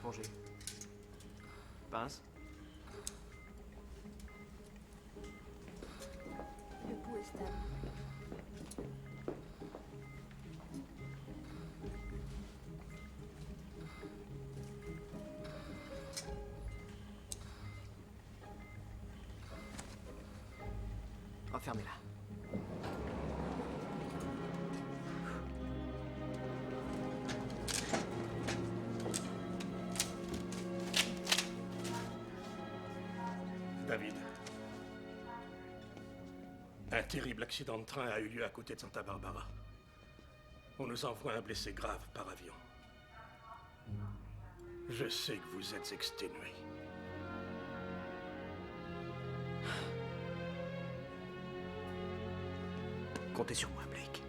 éponger. Pince. Le pouls est stable. Enfermez-la. David. Un terrible accident de train a eu lieu à côté de Santa Barbara. On nous envoie un blessé grave par avion. Je sais que vous êtes exténué. Comptez sur moi, Blake.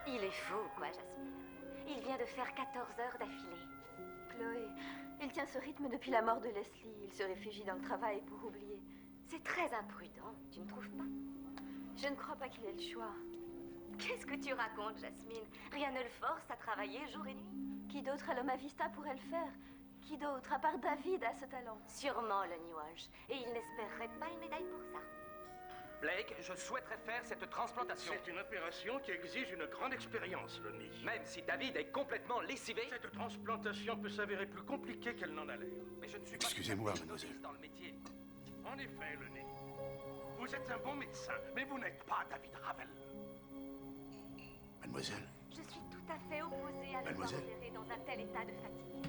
Il est fou, quoi, Jasmine. Il vient de faire 14 heures d'affilée. Chloé, il tient ce rythme depuis la mort de Leslie. Il se réfugie dans le travail pour oublier. C'est très imprudent, tu ne trouves pas? Je ne crois pas qu'il ait le choix. Qu'est-ce que tu racontes, Jasmine? Rien ne le force à travailler jour et nuit. Qui d'autre à l'Homme à Vista pourrait le faire? Qui d'autre, à part David, a ce talent? Sûrement le New Walsh. Et il n'espérerait pas une médaille pour ça. Blake, je souhaiterais faire cette transplantation. C'est une opération qui exige une grande expérience, Lonnie. Même si David est complètement lessivé. Cette transplantation peut s'avérer plus compliquée qu'elle n'en a l'air. Mais je ne suis pas... Excusez-moi, mademoiselle. ...dans le métier. En effet, Lonnie. Vous êtes un bon médecin, mais vous n'êtes pas David Ravel. Mademoiselle. Je suis tout à fait opposée à le voir Mademoiselle. opérer dans un tel état de fatigue.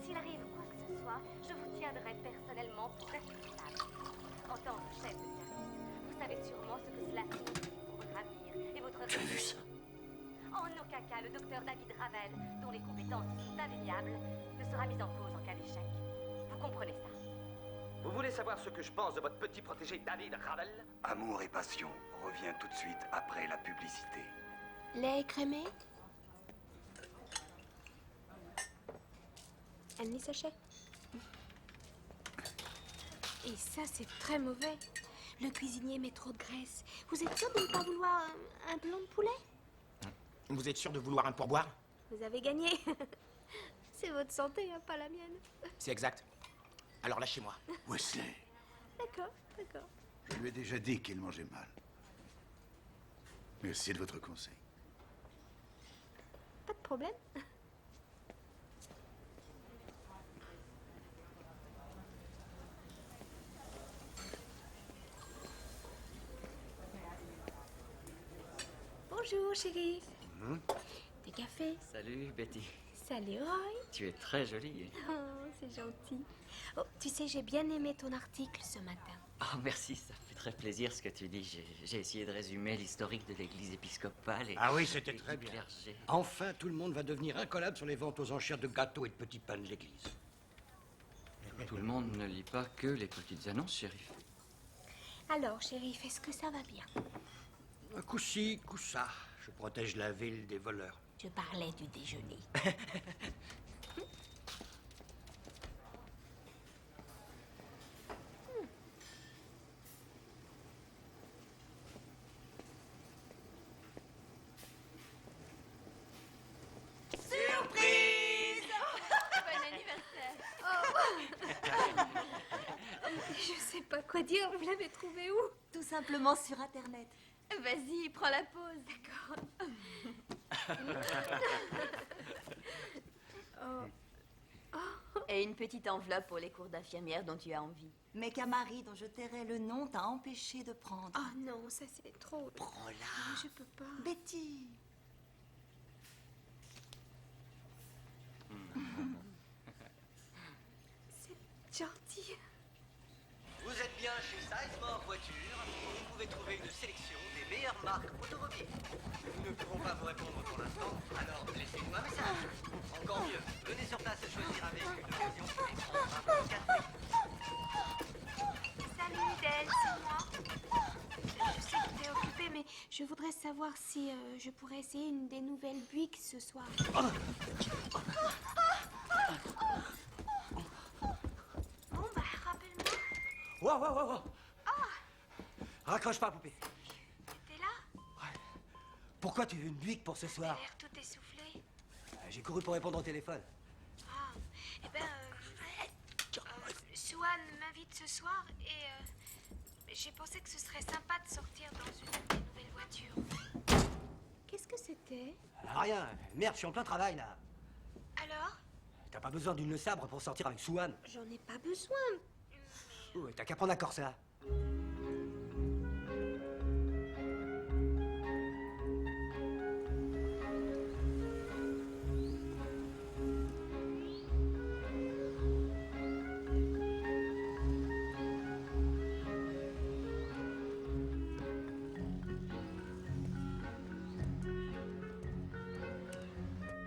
S'il arrive quoi que ce soit, je vous tiendrai personnellement pour responsable. En tant que chef de service, vous savez sûrement ce que cela signifie pour votre avenir et votre... Tu as vu ça? En aucun cas, le docteur David Ravel, dont les compétences sont indéniables, ne sera mis en cause en cas d'échec. Vous comprenez ça? Vous voulez savoir ce que je pense de votre petit protégé David Ravel? Amour et passion revient tout de suite après la publicité. Lait écrémé? Un demi-sachet. Et ça, c'est très mauvais. Le cuisinier met trop de graisse. Vous êtes sûr de ne pas vouloir un blanc de poulet? Vous êtes sûr de vouloir un pourboire? Vous avez gagné. C'est votre santé, hein, pas la mienne. C'est exact. Alors lâchez-moi. Wesley, D'accord, d'accord. je lui ai déjà dit qu'il mangeait mal. Merci de votre conseil. Pas de problème. Bonjour, shérif. Des cafés? Salut, Betty. Salut, Roy. Tu es très jolie. Oh, c'est gentil. Oh, tu sais, j'ai bien aimé ton article ce matin. Oh, merci, ça fait très plaisir ce que tu dis. J'ai essayé de résumer l'historique de l'église épiscopale et... Ah oui, c'était et très du bien. clergé. Enfin, tout le monde va devenir incollable sur les ventes aux enchères de gâteaux et de petits pains de l'église. Tout le monde ne lit pas que les petites annonces, shérif. Alors, shérif, est-ce que ça va bien? Coup ci, coup ça. Je protège la ville des voleurs. Je parlais du déjeuner. Bon anniversaire. Je sais pas quoi dire, vous l'avez trouvé où? Tout simplement sur Internet. Vas-y, prends la pause. D'accord. Et une petite enveloppe pour les cours d'infirmière dont tu as envie. Mais Camari, dont je tairai le nom, t'a empêché de prendre. Oh non, ça c'est trop. Prends-la. Je peux pas. Betty. C'est gentil. Vous êtes bien chez Sizemore Voiture, où vous pouvez trouver une sélection des meilleures marques automobiles. Nous ne pourrons pas vous répondre pour l'instant, alors laissez-nous un message. Encore mieux, venez sur place et choisir un véhicule d'occasion et prendre un bon café. Salut, Del, c'est moi. Je sais que t'es occupée, mais je voudrais savoir si je pourrais essayer une des nouvelles Buick ce soir. Bon, bah, rappelle-moi. Wow, wow, wow, wow. Raccroche pas, poupée. T'es là? Pourquoi tu veux une buick pour ce T'as soir? l'air tout essoufflé. J'ai couru pour répondre au téléphone. Ah, eh ben, Swan m'invite ce soir et j'ai pensé que ce serait sympa de sortir dans une des nouvelles voitures. Qu'est-ce que c'était? Rien. Merde, je suis en plein travail, là. Alors? T'as pas besoin d'une sabre pour sortir avec Swan. J'en ai pas besoin. Ouais, t'as qu'à prendre un corset.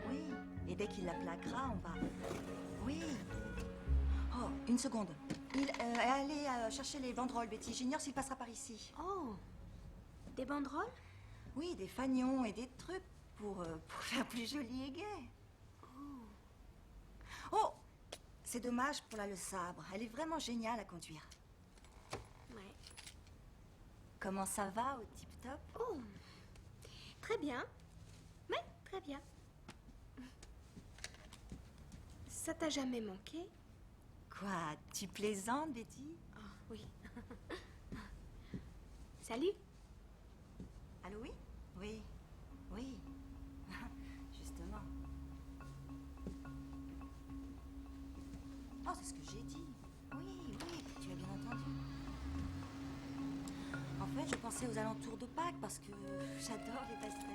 Oui, et dès qu'il la plaquera, on va... Oui. Oh, une seconde. Il est allé chercher les banderoles, Betty. J'ignore s'il passera par ici. Oh, des banderoles? Oui, des fagnons et des trucs pour faire plus joli et gai. Oh, c'est dommage pour la Le Sabre. Elle est vraiment géniale à conduire. Ouais. Comment ça va au tip-top? Oh, très bien. Ouais, très bien. Ça t'a jamais manqué? Quoi, tu plaisantes, Betty? Oh, oui. Salut. Allô, oui? Oui, oui. Justement. Oh, c'est ce que j'ai dit. Oui, oui, tu as bien entendu. En fait, je pensais aux alentours de Pâques parce que j'adore les pastels.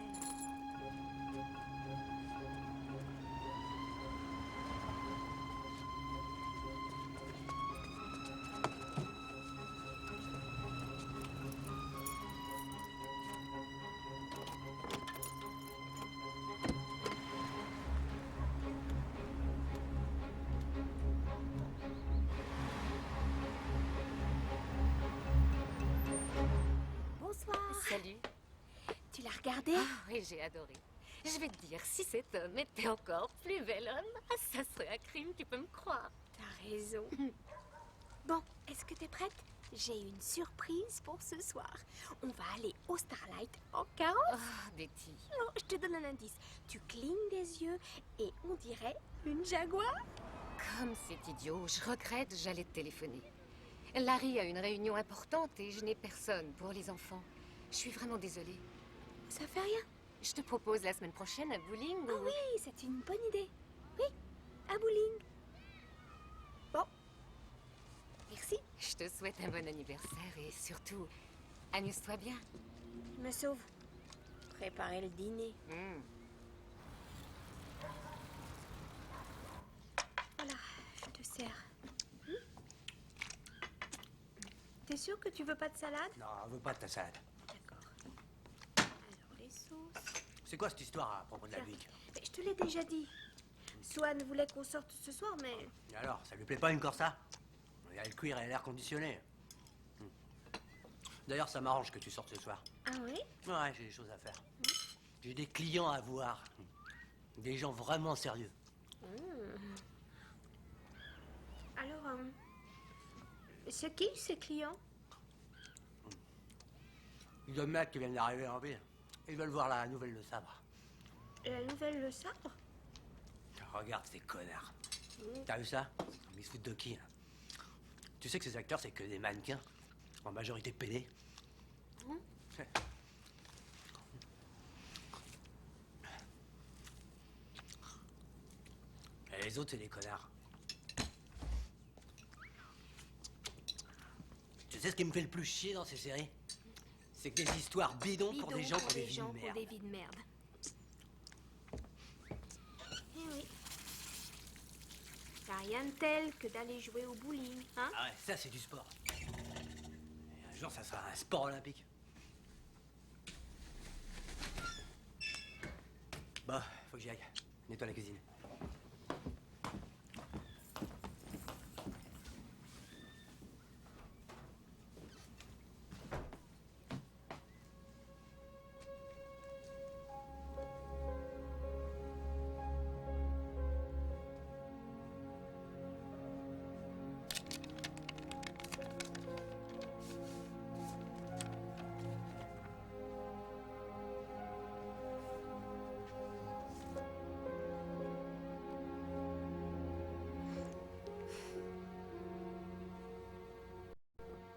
Bonsoir. Salut. Tu l'as regardé? Ah oui, j'ai adoré. Je vais te dire, si cet homme était encore plus bel homme, ça serait un crime, tu peux me croire. T'as raison. Bon, est-ce que t'es prête? J'ai une surprise pour ce soir. On va aller au Starlight en carrosse. Oh, Betty. Non, je te donne un indice. Tu clignes des yeux et on dirait une jaguar. Comme c'est idiot, je regrette, j'allais te téléphoner. Larry a une réunion importante et je n'ai personne pour les enfants. Je suis vraiment désolée. Ça fait rien. Je te propose la semaine prochaine à bowling Ah ou... oui, c'est une bonne idée. Oui, à bowling. Bon. Merci. Je te souhaite un bon anniversaire et surtout, amuse-toi bien. Je me sauve. Préparer le dîner. Voilà, je te sers. T'es sûr que tu veux pas de salade? Non, on veut pas de ta salade. D'accord. Alors, les sauces... C'est quoi cette histoire à propos de la Tiens. buick? Mais je te l'ai déjà dit. Swan voulait qu'on sorte ce soir, mais... Et alors, ça lui plaît pas une Corsa? Il y a le cuir et l'air conditionné. D'ailleurs, ça m'arrange que tu sortes ce soir. Ah oui? Ouais, j'ai des choses à faire. J'ai des clients à voir. Des gens vraiment sérieux. Alors, c'est qui ces clients? Deux mecs qui viennent d'arriver en ville. Ils veulent voir la nouvelle Le Sabre. La nouvelle Le Sabre? Regarde ces connards. T'as vu ça? Ils se foutent de qui, là? Tu sais que ces acteurs, c'est que des mannequins. En majorité pédés. Et les autres, c'est des connards. Tu sais ce qui me fait le plus chier dans ces séries? C'est que des histoires bidons pour des gens qui ont des vies de merde. des vies de merde. Eh oui. Y'a rien de tel que d'aller jouer au bowling, hein? Ah ouais, ça c'est du sport. Et un jour, ça sera un sport olympique. Bon, faut que j'y aille. Nettoie la cuisine.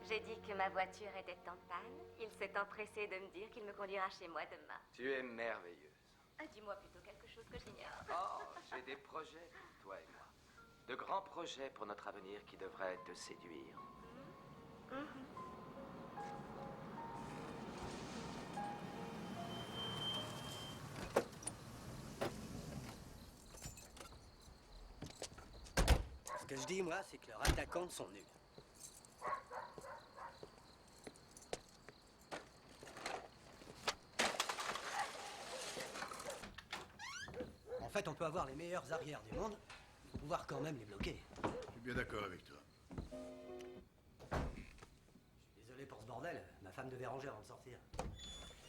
J'ai dit que ma voiture était en panne. Il s'est empressé de me dire qu'il me conduira chez moi demain. Tu es merveilleuse. Dis-moi plutôt quelque chose que j'ignore. Oh, j'ai des projets pour toi et moi. De grands projets pour notre avenir qui devraient te séduire. Ce que je dis, moi, c'est que leurs attaquantes sont nuls. En fait, on peut avoir les meilleurs arrières du monde, faut pouvoir quand même les bloquer. Je suis bien d'accord avec toi. Je suis désolé pour ce bordel, ma femme devait ranger avant de sortir.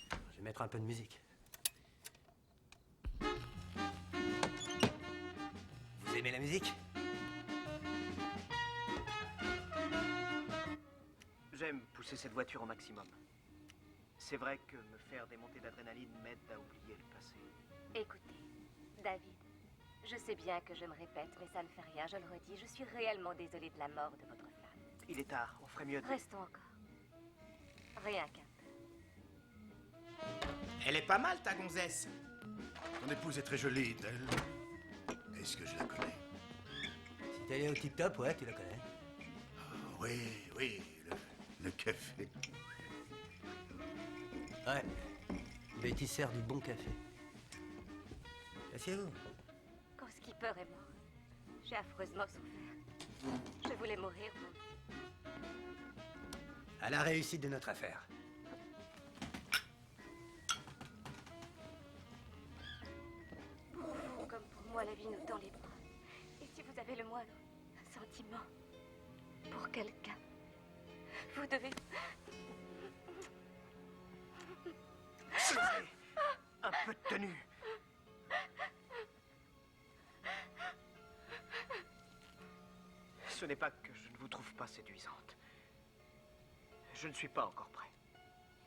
Je vais mettre un peu de musique. Vous aimez la musique? J'aime pousser cette voiture au maximum. C'est vrai que me faire des montées d'adrénaline m'aide à oublier le passé. Écoutez, David, je sais bien que je me répète, mais ça ne fait rien, je le redis. Je suis réellement désolée de la mort de votre femme. Il est tard, on ferait mieux de... Restons encore. Rien qu'un peu. Elle est pas mal, ta gonzesse. Ton épouse est très jolie, Del. Est-ce que je la connais? Si t'es allé au tip-top, ouais, tu la connais. Oui, oui, le café. Ouais, Betty sert du bon café. Asseyez-vous. Quand Skipper est mort, j'ai affreusement souffert. Je voulais mourir, moi. À la réussite de notre affaire. Pour vous comme pour moi, la vie nous tend les bras. Et si vous avez le moindre sentiment pour quelqu'un, vous devez... Un peu de tenue. Ce n'est pas que je ne vous trouve pas séduisante. Je ne suis pas encore prêt.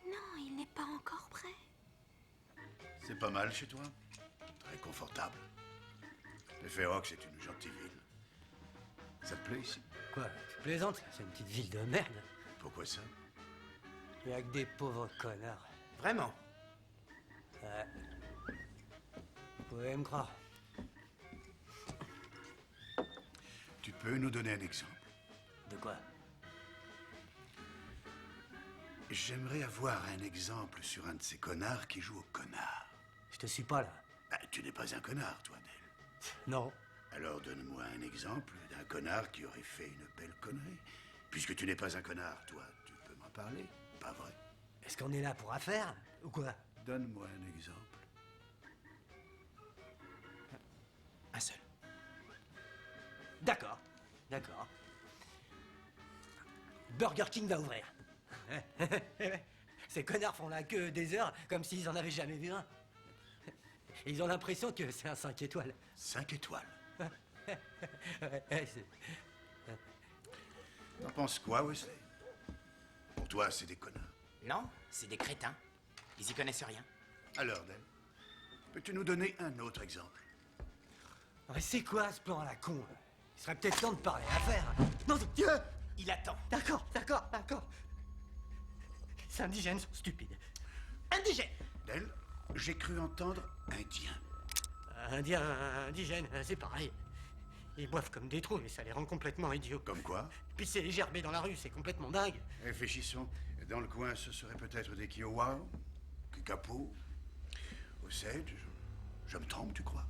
Non, il n'est pas encore prêt. C'est pas mal chez toi? Très confortable. Le Ferox c'est une gentille ville. Ça te plaît ici? Quoi, tu plaisantes? C'est une petite ville de merde. Pourquoi ça? Il y a que des pauvres connards. Vraiment. Ouais. Vous pouvez me croire. Tu peux nous donner un exemple? De quoi? J'aimerais avoir un exemple sur un de ces connards qui joue au connard. Je te suis pas, là. Bah, tu n'es pas un connard, toi, Del. Non. Alors donne-moi un exemple d'un connard qui aurait fait une belle connerie. Puisque tu n'es pas un connard, toi, tu peux m'en parler, pas vrai? Est-ce qu'on est là pour affaire, ou quoi? Donne-moi un exemple. Un seul. D'accord, d'accord. Burger King va ouvrir. Ces connards font la queue des heures comme s'ils en avaient jamais vu un. Ils ont l'impression que c'est un 5 étoiles. 5 étoiles? Ouais, T'en penses quoi, Wesley? Pour toi, c'est des connards. Non, c'est des crétins. Ils y connaissent rien. Alors, Del, peux-tu nous donner un autre exemple? Mais c'est quoi ce plan à la con? Il serait peut-être temps de parler affaire. Non, Dieu! Il attend. D'accord, d'accord, d'accord. Ces indigènes sont stupides. Indigène. Del, j'ai cru entendre indien. Indigène, c'est pareil. Ils boivent comme des trous, mais ça les rend complètement idiots. Comme quoi? Puis c'est gerbé dans la rue, c'est complètement dingue. Réfléchissons. Dans le coin, ce serait peut-être des Kiowa, Kikapo, Osage. Je me trompe, tu crois?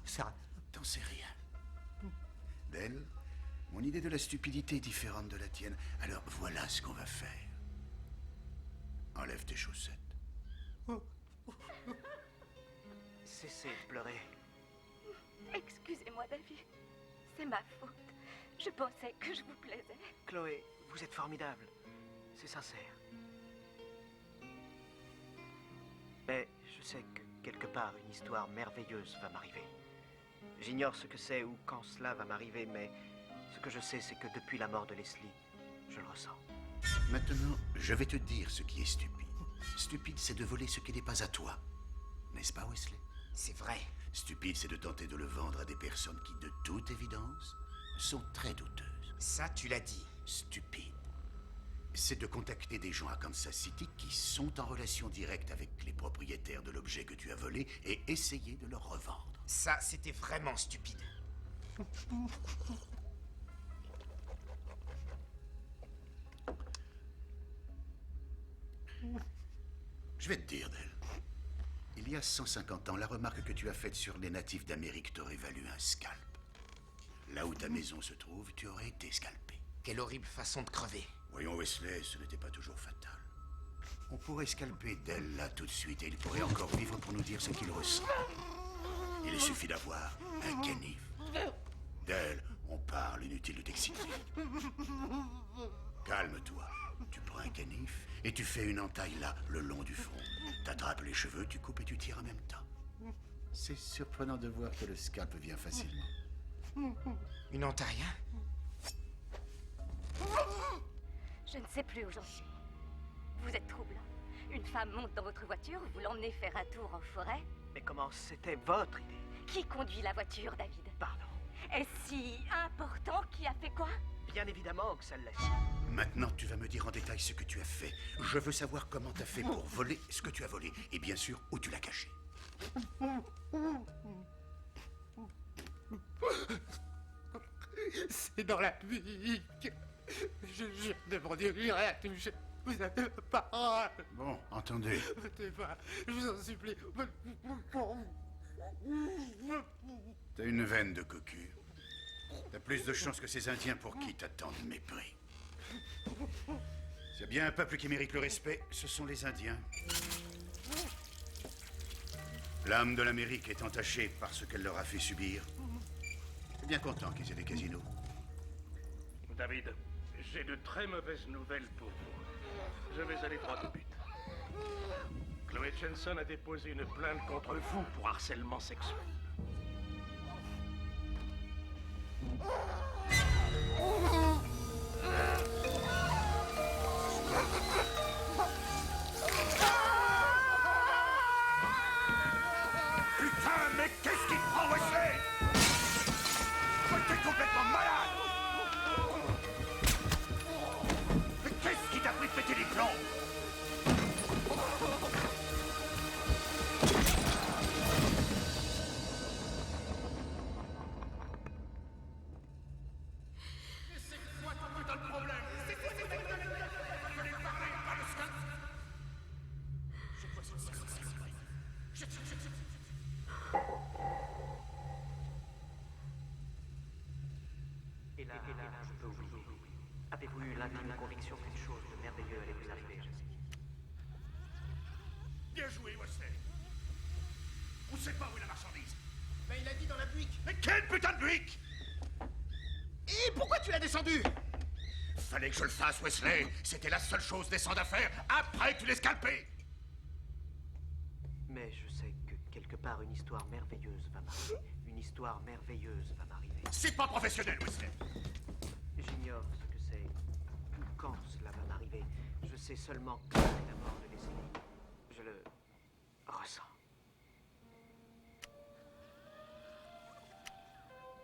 Ça. T'en sais rien. Del, mon idée de la stupidité est différente de la tienne. Alors voilà ce qu'on va faire. Enlève tes chaussettes. Cessez de pleurer. Excusez-moi, David. C'est ma faute. Je pensais que je vous plaisais. Chloé, vous êtes formidable. C'est sincère. Mais je sais que quelque part, une histoire merveilleuse va m'arriver. J'ignore ce que c'est ou quand cela va m'arriver, mais ce que je sais, c'est que depuis la mort de Leslie, je le ressens. Maintenant, je vais te dire ce qui est stupide. Stupide, c'est de voler ce qui n'est pas à toi. N'est-ce pas, Wesley? C'est vrai. Stupide, c'est de tenter de le vendre à des personnes qui, de toute évidence, sont très douteuses. Ça, tu l'as dit. Stupide. C'est de contacter des gens à Kansas City qui sont en relation directe avec les propriétaires de l'objet que tu as volé et essayer de le revendre. Ça, c'était vraiment stupide. Je vais te dire, Dell. Il y a 150 ans, la remarque que tu as faite sur les natifs d'Amérique t'aurait valu un scalp. Là où ta maison se trouve, tu aurais été scalpé. Quelle horrible façon de crever. Voyons, Wesley, ce n'était pas toujours fatal. On pourrait scalper Dell là tout de suite et il pourrait encore vivre pour nous dire ce qu'il ressent. Il suffit d'avoir un canif. Dell, on parle, inutile de t'exciter. Calme-toi. Tu prends un canif et tu fais une entaille là, le long du front. T'attrapes les cheveux, tu coupes et tu tires en même temps. C'est surprenant de voir que le scalp vient facilement. Une entaille, hein? Je ne sais plus où j'en suis. Vous êtes troublant. Une femme monte dans votre voiture, vous l'emmenez faire un tour en forêt. Mais comment c'était votre idée? Qui conduit la voiture, David? Pardon. Est-ce si important? Qui a fait quoi? Bien évidemment que ça l'est. Maintenant, tu vas me dire en détail ce que tu as fait. Je veux savoir comment t'as fait pour voler ce que tu as volé. Et bien sûr, où tu l'as caché. C'est dans la musique. Je demandais rien à toucher. Vous avez la parole. Bon, entendez. Votez pas, je vous en supplie. T'as une veine de cocu. T'as plus de chance que ces Indiens pour qui t'as tant de mépris. S'il y a bien un peuple qui mérite le respect, ce sont les Indiens. L'âme de l'Amérique est entachée par ce qu'elle leur a fait subir. Je suis bien content qu'ils aient des casinos. David, j'ai de très mauvaises nouvelles pour vous. Je vais aller droit au but. Chloé Jensen a déposé une plainte contre vous pour harcèlement sexuel. Putain, mais qu'est-ce qui te prend, Wesley? T'es complètement malade! Mais qu'est-ce qui t'a pris de péter les plombs? Et là, je peux oublier. Avez-vous eu l'intime conviction qu'une chose de merveilleux allait vous arriver, Jesse? Bien joué, Wesley. On sait pas où est la marchandise. Ben, il a dit dans la buick. Mais quelle putain de buick? Et pourquoi tu l'as descendu? Fallait que je le fasse, Wesley. C'était la seule chose décente à faire. Après, tu l'es scalpé. Mais je sais que quelque part une histoire merveilleuse va m'arriver. Une histoire merveilleuse va m'arriver. C'est pas professionnel, Wesley. J'ignore ce que c'est ou quand cela va m'arriver. Je sais seulement que depuis la mort de Leslie, je le ressens.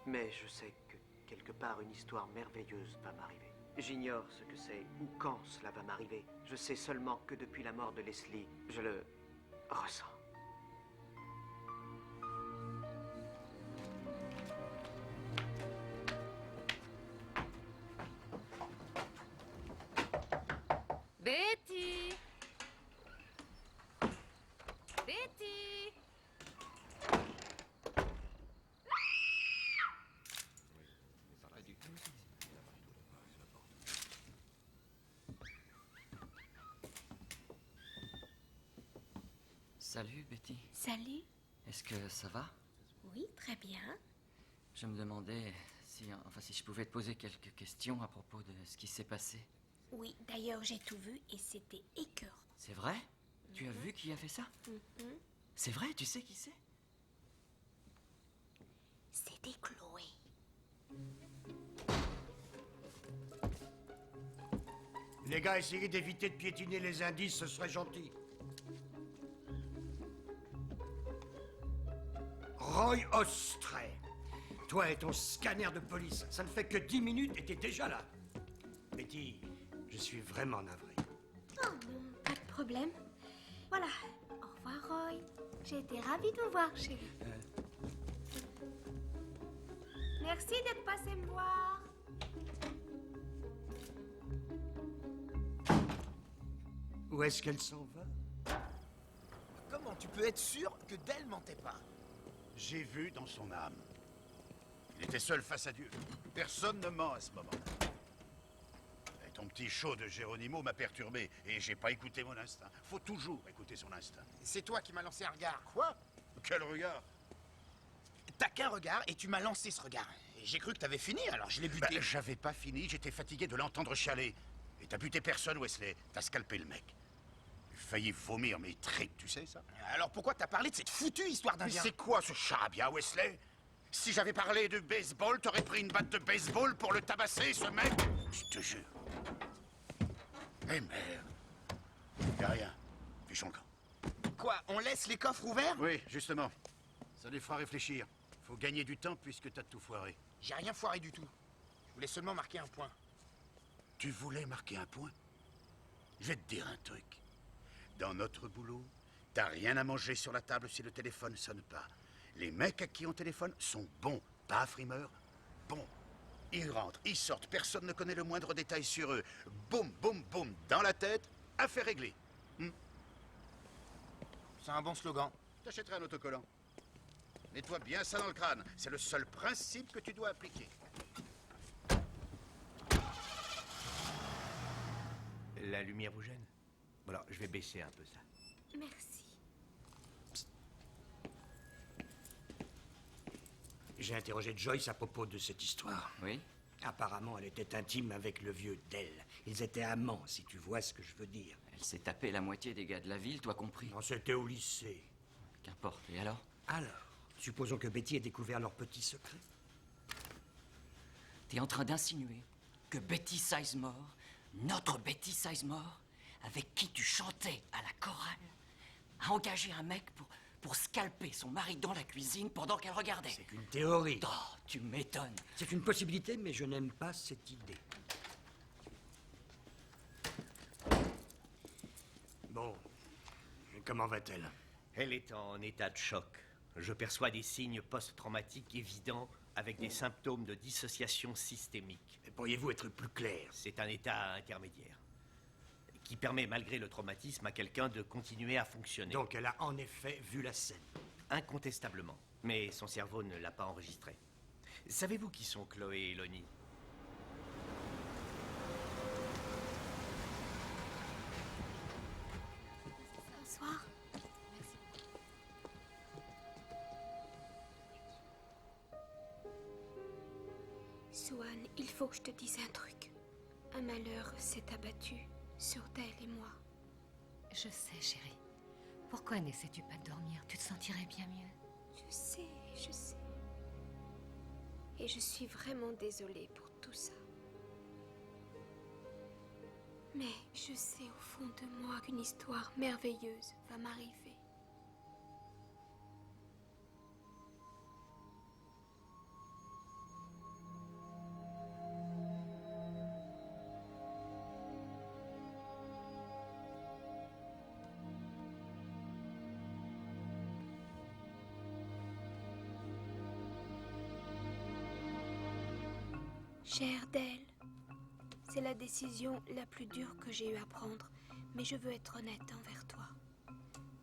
Mais je sais que quelque part une histoire merveilleuse va m'arriver. J'ignore ce que c'est ou quand cela va m'arriver. Je sais seulement que depuis la mort de Leslie, je le ressens. Betty! Betty! Salut, Betty. Salut. Est-ce que ça va? Oui, très bien. Je me demandais si je pouvais te poser quelques questions à propos de ce qui s'est passé. Oui, d'ailleurs, j'ai tout vu et c'était écœurant. C'est vrai? Tu as vu qui a fait ça? C'est vrai, tu sais qui c'est? C'était Chloé. Les gars, essayez d'éviter de piétiner les indices, ce serait gentil. Roy Ostray. Toi et ton scanner de police, ça ne fait que 10 minutes et t'es déjà là. Betty, je suis vraiment navré. Oh non, pas de problème. Voilà. Au revoir, Roy. J'ai été ravie de vous voir, chérie. Merci d'être passé me voir. Où est-ce qu'elle s'en va? Comment tu peux être sûr que Dell mentait pas? J'ai vu dans son âme. Il était seul face à Dieu. Personne ne ment à ce moment-là. Et ton petit show de Geronimo m'a perturbé et j'ai pas écouté mon instinct. Faut toujours écouter son instinct. C'est toi qui m'as lancé un regard. Quoi? Quel regard? T'as qu'un regard et tu m'as lancé ce regard. Et j'ai cru que t'avais fini, alors je l'ai buté. J'avais pas fini, j'étais fatigué de l'entendre chialer. Et t'as buté personne, Wesley. T'as scalpé le mec. J'ai failli vomir mes tripes, tu sais ça? Alors pourquoi t'as parlé de cette foutue histoire Mais d'Indien? c'est quoi ce charabia, Wesley? Si j'avais parlé de baseball, t'aurais pris une batte de baseball pour le tabasser, ce mec? Je te jure. Eh merde. Y'a rien. Fichons le camp. Quoi, on laisse les coffres ouverts? Oui, justement. Ça les fera réfléchir. Faut gagner du temps puisque t'as tout foiré. J'ai rien foiré du tout. Je voulais seulement marquer un point. Tu voulais marquer un point? Je vais te dire un truc. Dans notre boulot, t'as rien à manger sur la table si le téléphone sonne pas. Les mecs à qui on téléphone sont bons, pas frimeurs, bons. Ils rentrent, ils sortent, personne ne connaît le moindre détail sur eux. Boum, boum, boum, dans la tête, affaire réglée. C'est un bon slogan. T'achèterais un autocollant. Mets-toi bien ça dans le crâne. C'est le seul principe que tu dois appliquer. La lumière vous gêne? Bon, alors, je vais baisser un peu ça. Merci. J'ai interrogé Joyce à propos de cette histoire. Oui? Apparemment, elle était intime avec le vieux Dell. Ils étaient amants, si tu vois ce que je veux dire. Elle s'est tapée la moitié des gars de la ville, toi compris. Non, c'était au lycée. Qu'importe. Et alors? Alors, supposons que Betty ait découvert leur petit secret. T'es en train d'insinuer que Betty Sizemore, notre Betty Sizemore, avec qui tu chantais à la chorale, a engagé un mec pour scalper son mari dans la cuisine pendant qu'elle regardait. C'est qu'une théorie. Oh, tu m'étonnes. C'est une possibilité, mais je n'aime pas cette idée. Bon, et comment va-t-elle? Elle est en état de choc. Je perçois des signes post-traumatiques évidents avec des symptômes de dissociation systémique. Pourriez-vous être plus clair? C'est un état intermédiaire qui permet, malgré le traumatisme, à quelqu'un de continuer à fonctionner. Donc elle a en effet vu la scène. Incontestablement. Mais son cerveau ne l'a pas enregistré. Savez-vous qui sont Chloé et Lonnie? Bonsoir. Swan, il faut que je te dise un truc. Un malheur s'est abattu sur Dell et moi. Je sais, chérie. Pourquoi n'essaies-tu pas de dormir? Tu te sentirais bien mieux. Je sais, je sais. Et je suis vraiment désolée pour tout ça. Mais je sais au fond de moi qu'une histoire merveilleuse va m'arriver. Cher Dell, c'est la décision la plus dure que j'ai eu à prendre, mais je veux être honnête envers toi.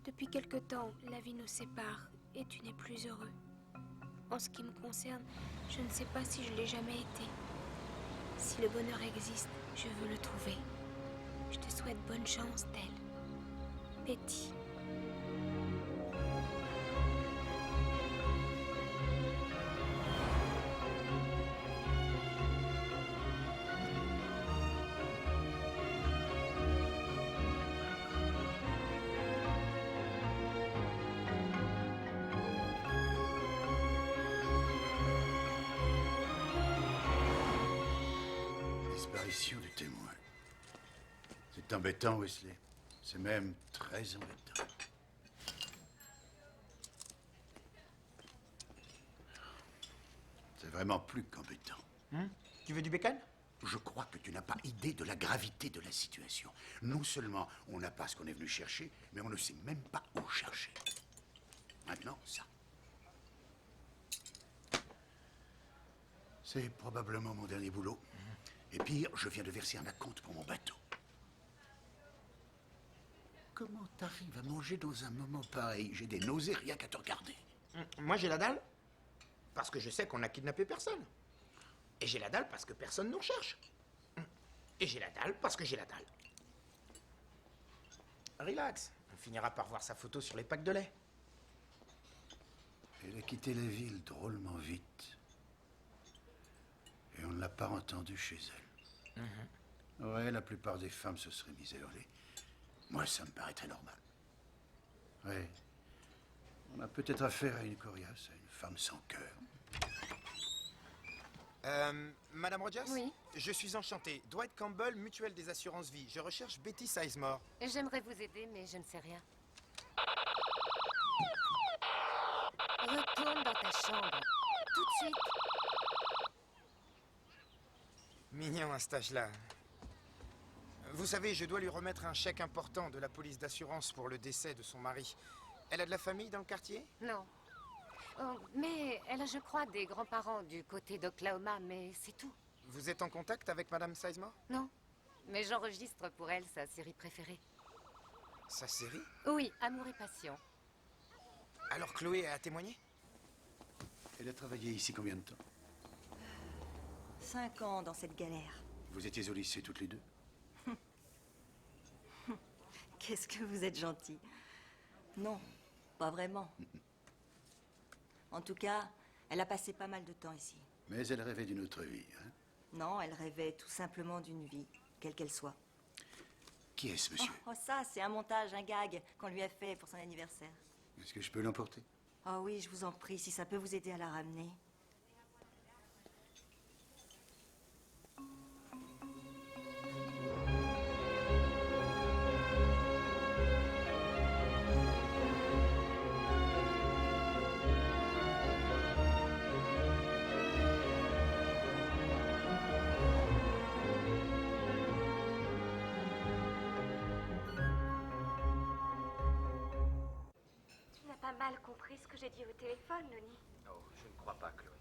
Depuis quelque temps, la vie nous sépare et tu n'es plus heureux. En ce qui me concerne, je ne sais pas si je l'ai jamais été. Si le bonheur existe, je veux le trouver. Je te souhaite bonne chance, Dell. Betty. Disparition du témoin. C'est embêtant, Wesley. C'est même très embêtant. Ça vraiment plus qu'embêtant. Tu veux du bacon? Je crois que tu n'as pas idée de la gravité de la situation. Non seulement on n'a pas ce qu'on est venu chercher, mais on ne sait même pas où chercher. Maintenant, ça. C'est probablement mon dernier boulot. Et pire, je viens de verser un acompte pour mon bateau. Comment t'arrives à manger dans un moment pareil? J'ai des nausées rien qu'à te regarder. Moi, j'ai la dalle parce que je sais qu'on n'a kidnappé personne. Et j'ai la dalle parce que personne nous recherche. Et j'ai la dalle parce que j'ai la dalle. Relax, on finira par voir sa photo sur les packs de lait. Elle a quitté la ville drôlement vite. Et on ne l'a pas entendue chez elle. Ouais, la plupart des femmes se seraient mises à hurler. Moi, ça me paraît très normal. Ouais. On a peut-être affaire à une coriace, à une femme sans cœur. Madame Rogers? Oui. Je suis enchanté. Dwight Campbell, mutuelle des assurances vie. Je recherche Betty Sizemore. J'aimerais vous aider, mais je ne sais rien. Retourne dans ta chambre. Tout de suite. Mignon à cet âge-là. Vous savez, je dois lui remettre un chèque important de la police d'assurance pour le décès de son mari. Elle a de la famille dans le quartier? Non. Oh, mais elle a, je crois, des grands-parents du côté d'Oklahoma, mais c'est tout. Vous êtes en contact avec Madame Sizemore? Non. Mais j'enregistre pour elle sa série préférée. Sa série? Oui, Amour et Passion. Alors Chloé a témoigné? Elle a travaillé ici combien de temps? 5 ans dans cette galère. Vous étiez au lycée toutes les deux? Qu'est-ce que vous êtes gentil. Non, pas vraiment. En tout cas, elle a passé pas mal de temps ici. Mais elle rêvait d'une autre vie, hein? Non, elle rêvait tout simplement d'une vie, quelle qu'elle soit. Qui est-ce, monsieur? Oh, ça, c'est un montage, un gag qu'on lui a fait pour son anniversaire. Est-ce que je peux l'emporter? Oh oui, je vous en prie, si ça peut vous aider à la ramener. Tu n'as pas mal compris ce que j'ai dit au téléphone, Noni. Oh, je ne crois pas, Chloé.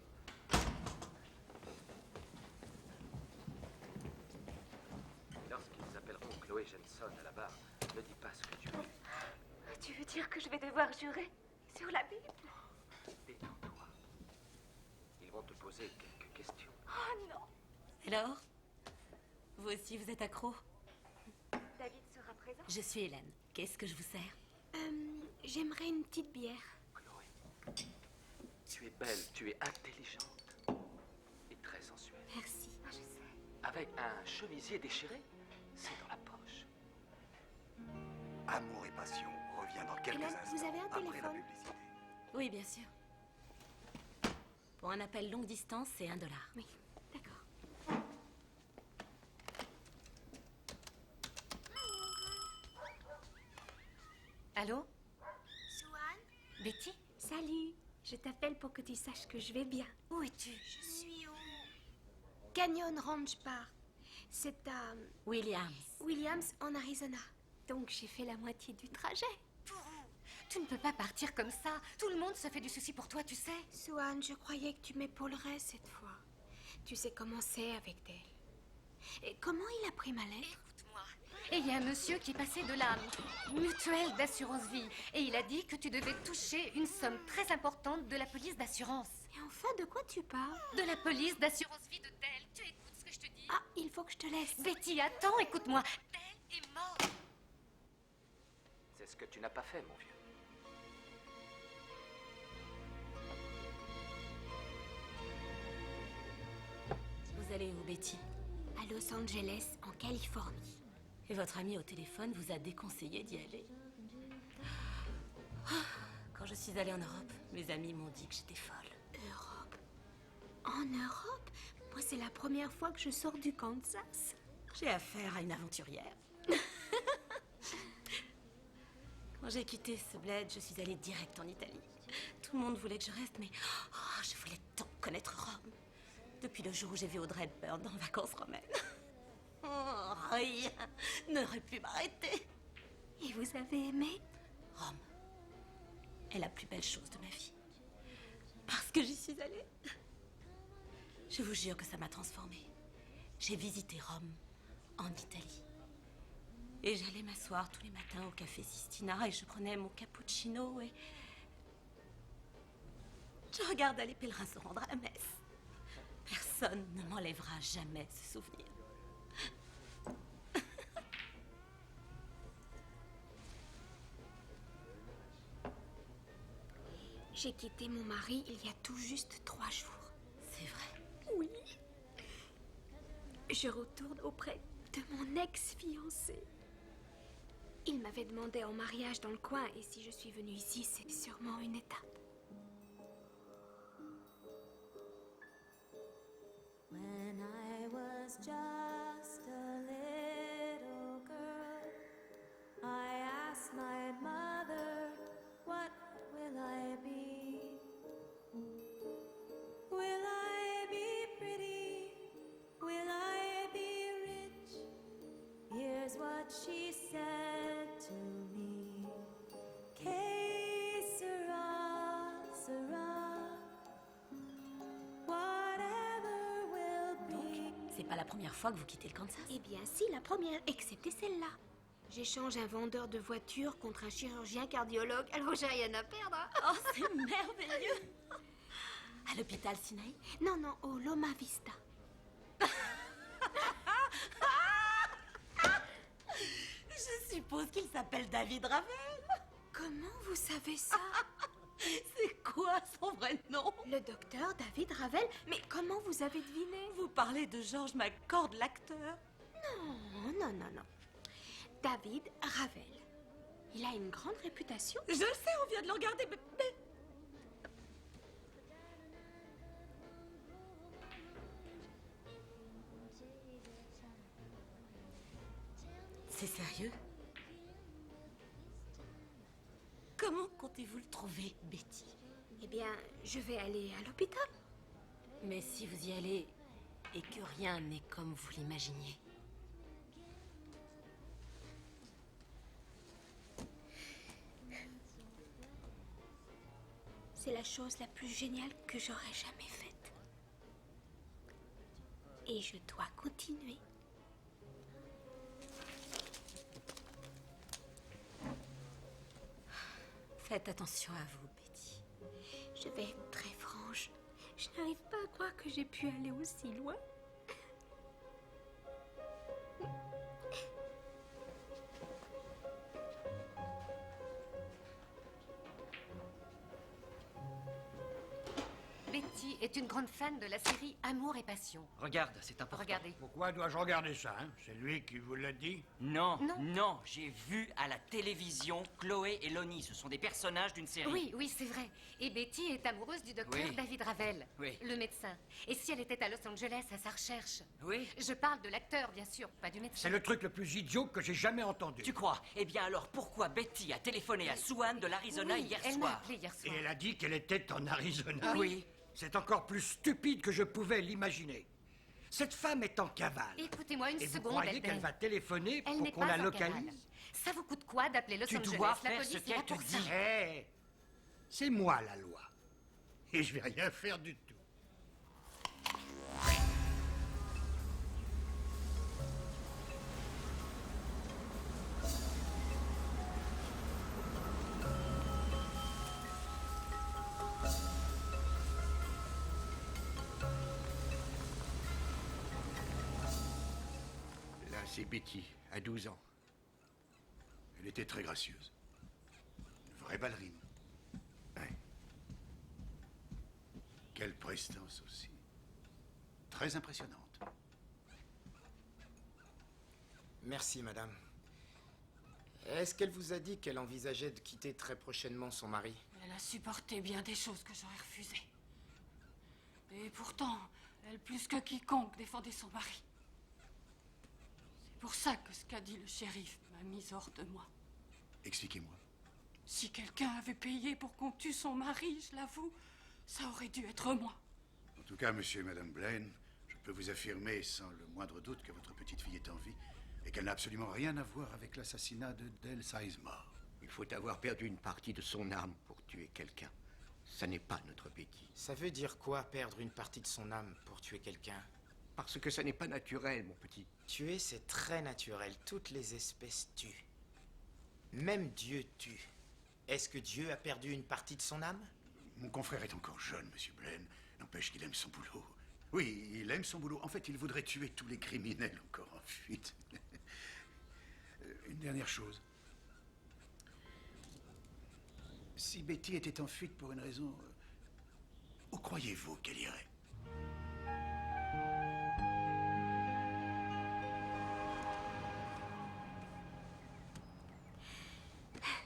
Lorsqu'ils appelleront Chloé Jensen à la barre, ne dis pas ce que tu veux. Tu veux dire que je vais devoir jurer sur la Bible? Détends-toi. Ils vont te poser quelques questions. Oh non! Alors? Vous aussi, vous êtes accro? David sera présent? Je suis Hélène. Qu'est-ce que je vous sers? J'aimerais une petite bière. Tu es belle, tu es intelligente et très sensuelle. Merci. Ah, je sais. Avec un chemisier déchiré, c'est dans la poche. Amour et passion revient dans quelques Hélène, instants vous avez un après la téléphone? publicité. Oui, bien sûr. Pour un appel longue distance, c'est $1. Oui, d'accord. Allô? Swan? Betty? Salut. Je t'appelle pour que tu saches que je vais bien. Où es-tu? Je suis au Canyon Ranch Park. C'est à Williams en Arizona. Donc j'ai fait la moitié du trajet. Tu ne peux pas partir comme ça. Tout le monde se fait du souci pour toi, tu sais. Swan, je croyais que tu m'épaulerais cette fois. Tu sais comment c'est avec Dale. Et comment il a pris ma lettre? Écoute-moi. Et il y a un monsieur qui est passé de la mutuelle d'assurance vie. Et il a dit que tu devais toucher une somme très importante de la police d'assurance. Et enfin, de quoi tu parles? De la police d'assurance vie de Dale. Tu écoutes ce que je te dis? Ah, il faut que je te laisse. Betty, attends, écoute-moi. Dale est mort. C'est ce que tu n'as pas fait, mon vieux. Vous allez où, Betty? À Los Angeles, en Californie. Et votre ami au téléphone vous a déconseillé d'y aller? Quand je suis allée en Europe, mes amis m'ont dit que j'étais folle. Europe? En Europe? Moi, c'est la première fois que je sors du Kansas. J'ai affaire à une aventurière. Quand j'ai quitté ce bled, je suis allée direct en Italie. Tout le monde voulait que je reste, mais je voulais tant connaître Rome. Depuis le jour où j'ai vu Audrey Hepburn en vacances romaines. Oh, rien n'aurait pu m'arrêter. Et vous avez aimé? Rome est la plus belle chose de ma vie. Parce que j'y suis allée. Je vous jure que ça m'a transformée. J'ai visité Rome en Italie. Et j'allais m'asseoir tous les matins au café Sistina et je prenais mon cappuccino et... je regardais les pèlerins se rendre à la messe. Personne ne m'enlèvera jamais ce souvenir. J'ai quitté mon mari il y a tout juste 3 jours. C'est vrai? Oui. Je retourne auprès de mon ex-fiancé. Il m'avait demandé en mariage dans le coin et si je suis venue ici, c'est sûrement une étape. When I was just a little girl, I asked my mother, what will I be? Will I be pretty? Will I be rich? Here's what she said to me. Que sera, sera. Whatever will be. C'est pas la première fois que vous quittez le Kansas? Eh bien si, la première, excepté celle-là. J'échange un vendeur de voitures contre un chirurgien cardiologue, alors j'ai rien à perdre. Hein. Oh, c'est merveilleux. À l'hôpital Sinaï? Non, non, au Loma Vista. Je suppose qu'il s'appelle David Ravel. Comment vous savez ça? C'est quoi son vrai nom? Le docteur David Ravel. Mais comment vous avez deviné? Vous parlez de George McCord, l'acteur? Non, non, non, non. David Ravel. Il a une grande réputation. Je le sais, on vient de le regarder, mais... C'est sérieux? Comment comptez-vous le trouver, Betty? Eh bien, je vais aller à l'hôpital. Mais si vous y allez et que rien n'est comme vous l'imaginiez. C'est la chose la plus géniale que j'aurais jamais faite. Et je dois continuer. Faites attention à vous, Betty. Je vais être très franche. Je n'arrive pas à croire que j'ai pu aller aussi loin. Betty est une grande fan de la série Amour et Passion. Regarde, c'est important. Regardez. Pourquoi dois-je regarder ça, hein? C'est lui qui vous l'a dit? Non, non, j'ai vu à la télévision Chloé et Lonnie. Ce sont des personnages d'une série. Oui, oui, c'est vrai. Et Betty est amoureuse du docteur Oui. David Ravel, Oui. le médecin. Et si elle était à Los Angeles à sa recherche? Oui. Je parle de l'acteur, bien sûr, pas du médecin. C'est le truc le plus idiot que j'ai jamais entendu. Tu crois? Eh bien alors, pourquoi Betty a téléphoné à Swan de l'Arizona Oui, hier elle m'a soir? appelé hier Et soir. elle a dit qu'elle était en Arizona? Oui. C'est encore plus stupide que je pouvais l'imaginer. Cette femme est en cavale. Écoutez-moi une Et vous seconde, croyez Elden. qu'elle va téléphoner Elle pour n'est qu'on pas la en localise? cavale. Ça vous coûte quoi d'appeler Los Tu Angeles? dois La faire police ce est là qu'elle te pour ça. dit. Hé, c'est moi la loi. Et je vais rien faire du tout. Là, c'est Betty, à 12 ans. Elle était très gracieuse. Une vraie ballerine. Ouais. Quelle prestance aussi. Très impressionnante. Merci, madame. Est-ce qu'elle vous a dit qu'elle envisageait de quitter très prochainement son mari? Elle a supporté bien des choses que j'aurais refusées. Et pourtant, elle plus que quiconque défendait son mari. C'est pour ça que ce qu'a dit le shérif m'a mise hors de moi. Expliquez-moi. Si quelqu'un avait payé pour qu'on tue son mari, je l'avoue, ça aurait dû être moi. En tout cas, monsieur et madame Blaine, je peux vous affirmer sans le moindre doute que votre petite fille est en vie et qu'elle n'a absolument rien à voir avec l'assassinat de Dale Sizemore. Il faut avoir perdu une partie de son âme pour tuer quelqu'un. Ça n'est pas notre Betty. Ça veut dire quoi, perdre une partie de son âme pour tuer quelqu'un? Parce que ça n'est pas naturel, mon petit. Tuer, c'est très naturel. Toutes les espèces tuent. Même Dieu tue. Est-ce que Dieu a perdu une partie de son âme? Mon confrère est encore jeune, monsieur Blaine. N'empêche qu'il aime son boulot. Oui, il aime son boulot. En fait, il voudrait tuer tous les criminels encore en fuite. Une dernière chose. Si Betty était en fuite pour une raison, où croyez-vous qu'elle irait?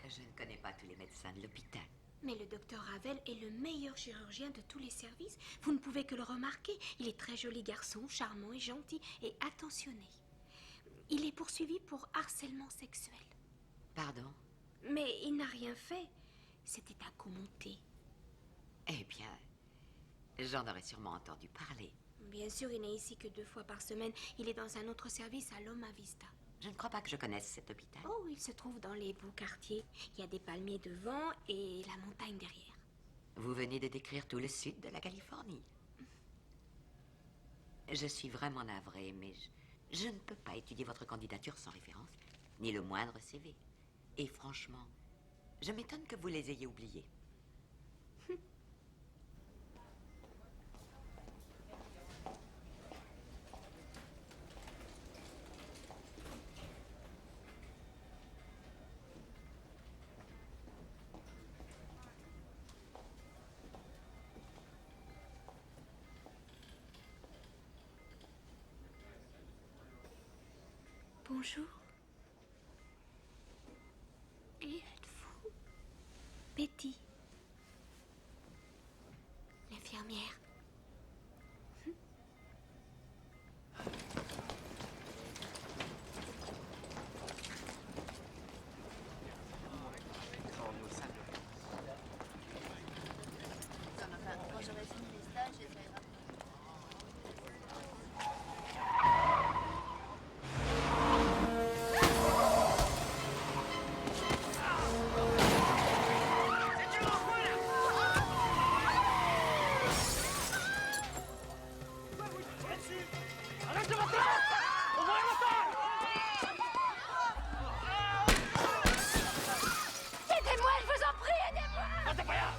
Je ne connais pas tous les médecins de l'hôpital. Mais le docteur Ravel est le meilleur chirurgien de tous les services. Vous ne pouvez que le remarquer. Il est très joli garçon, charmant et gentil et attentionné. Il est poursuivi pour harcèlement sexuel. Pardon? Mais il n'a rien fait. C'était à commenter. Eh bien, j'en aurais sûrement entendu parler. Bien sûr, il n'est ici que 2 fois par semaine. Il est dans un autre service à Loma Vista. Je ne crois pas que je connaisse cet hôpital. Oh, il se trouve dans les beaux quartiers. Il y a des palmiers devant et la montagne derrière. Vous venez de décrire tout le sud de la Californie. Je suis vraiment navrée, mais je ne peux pas étudier votre candidature sans référence, ni le moindre CV. Et franchement, je m'étonne que vous les ayez oubliés. Bonjour. Qui êtes-vous? Betty. L'infirmière. Quand j'aurai fini les stages, j'essaierai. Aidez-moi, je vous en prie, aidez-moi!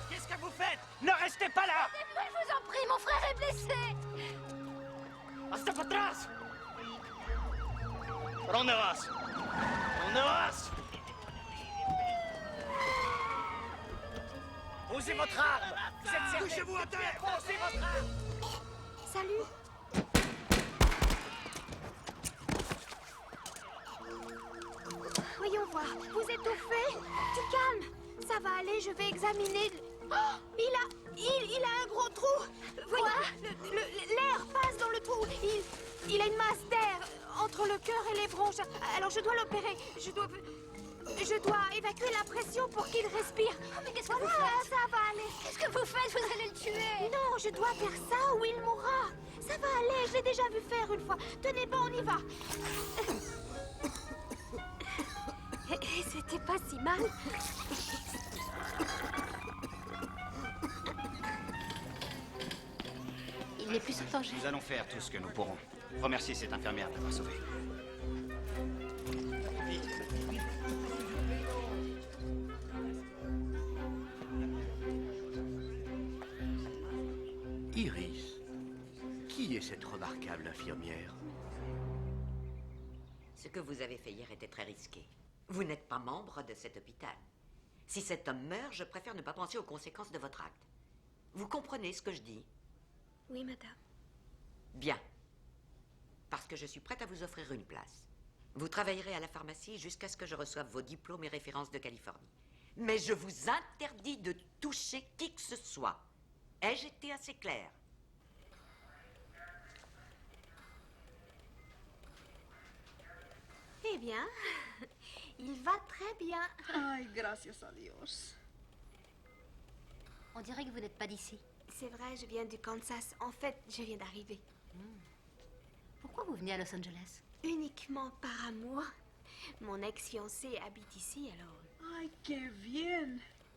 Qu'est-ce que vous faites? Ne restez pas là! Aidez-moi, je vous en prie, mon frère est blessé! Hasta para atrás! ¿Para dónde vas? ¿Dónde vas? Posez votre arme! Vous êtes certain? Couchez-vous à terre! Posez votre arme! Salut. Voyons voir. Vous étouffé? Du calme. Ça va aller, je vais examiner. Oh, il a un gros trou. Voyons, l'air passe dans le trou. Il a une masse d'air entre le cœur et les bronches. Alors je dois l'opérer. Je dois évacuer la pression pour qu'il respire. Oh, mais qu'est-ce que vous faites? Ça va aller. Qu'est-ce que vous faites? Vous allez le tuer! Non, je dois faire ça ou il mourra. Ça va aller, je l'ai déjà vu faire une fois. Tenez bon, on y va. C'était pas si mal. Il n'est plus en danger. Nous allons faire tout ce que nous pourrons. Remerciez cette infirmière de l'avoir sauvé. Iris, qui est cette remarquable infirmière? Ce que vous avez fait hier était très risqué. Vous n'êtes pas membre de cet hôpital. Si cet homme meurt, je préfère ne pas penser aux conséquences de votre acte. Vous comprenez ce que je dis? Oui, madame. Bien. Parce que je suis prête à vous offrir une place. Vous travaillerez à la pharmacie jusqu'à ce que je reçoive vos diplômes et références de Californie. Mais je vous interdis de toucher qui que ce soit. Ai-je été assez claire? Eh bien, il va très bien. Ay, gracias a Dios. On dirait que vous n'êtes pas d'ici. c'est vrai, je viens du Kansas. En fait, je viens d'arriver. Pourquoi vous venez à Los Angeles? Uniquement par amour. Mon ex-fiancé habite ici, alors... Ay, qué bien.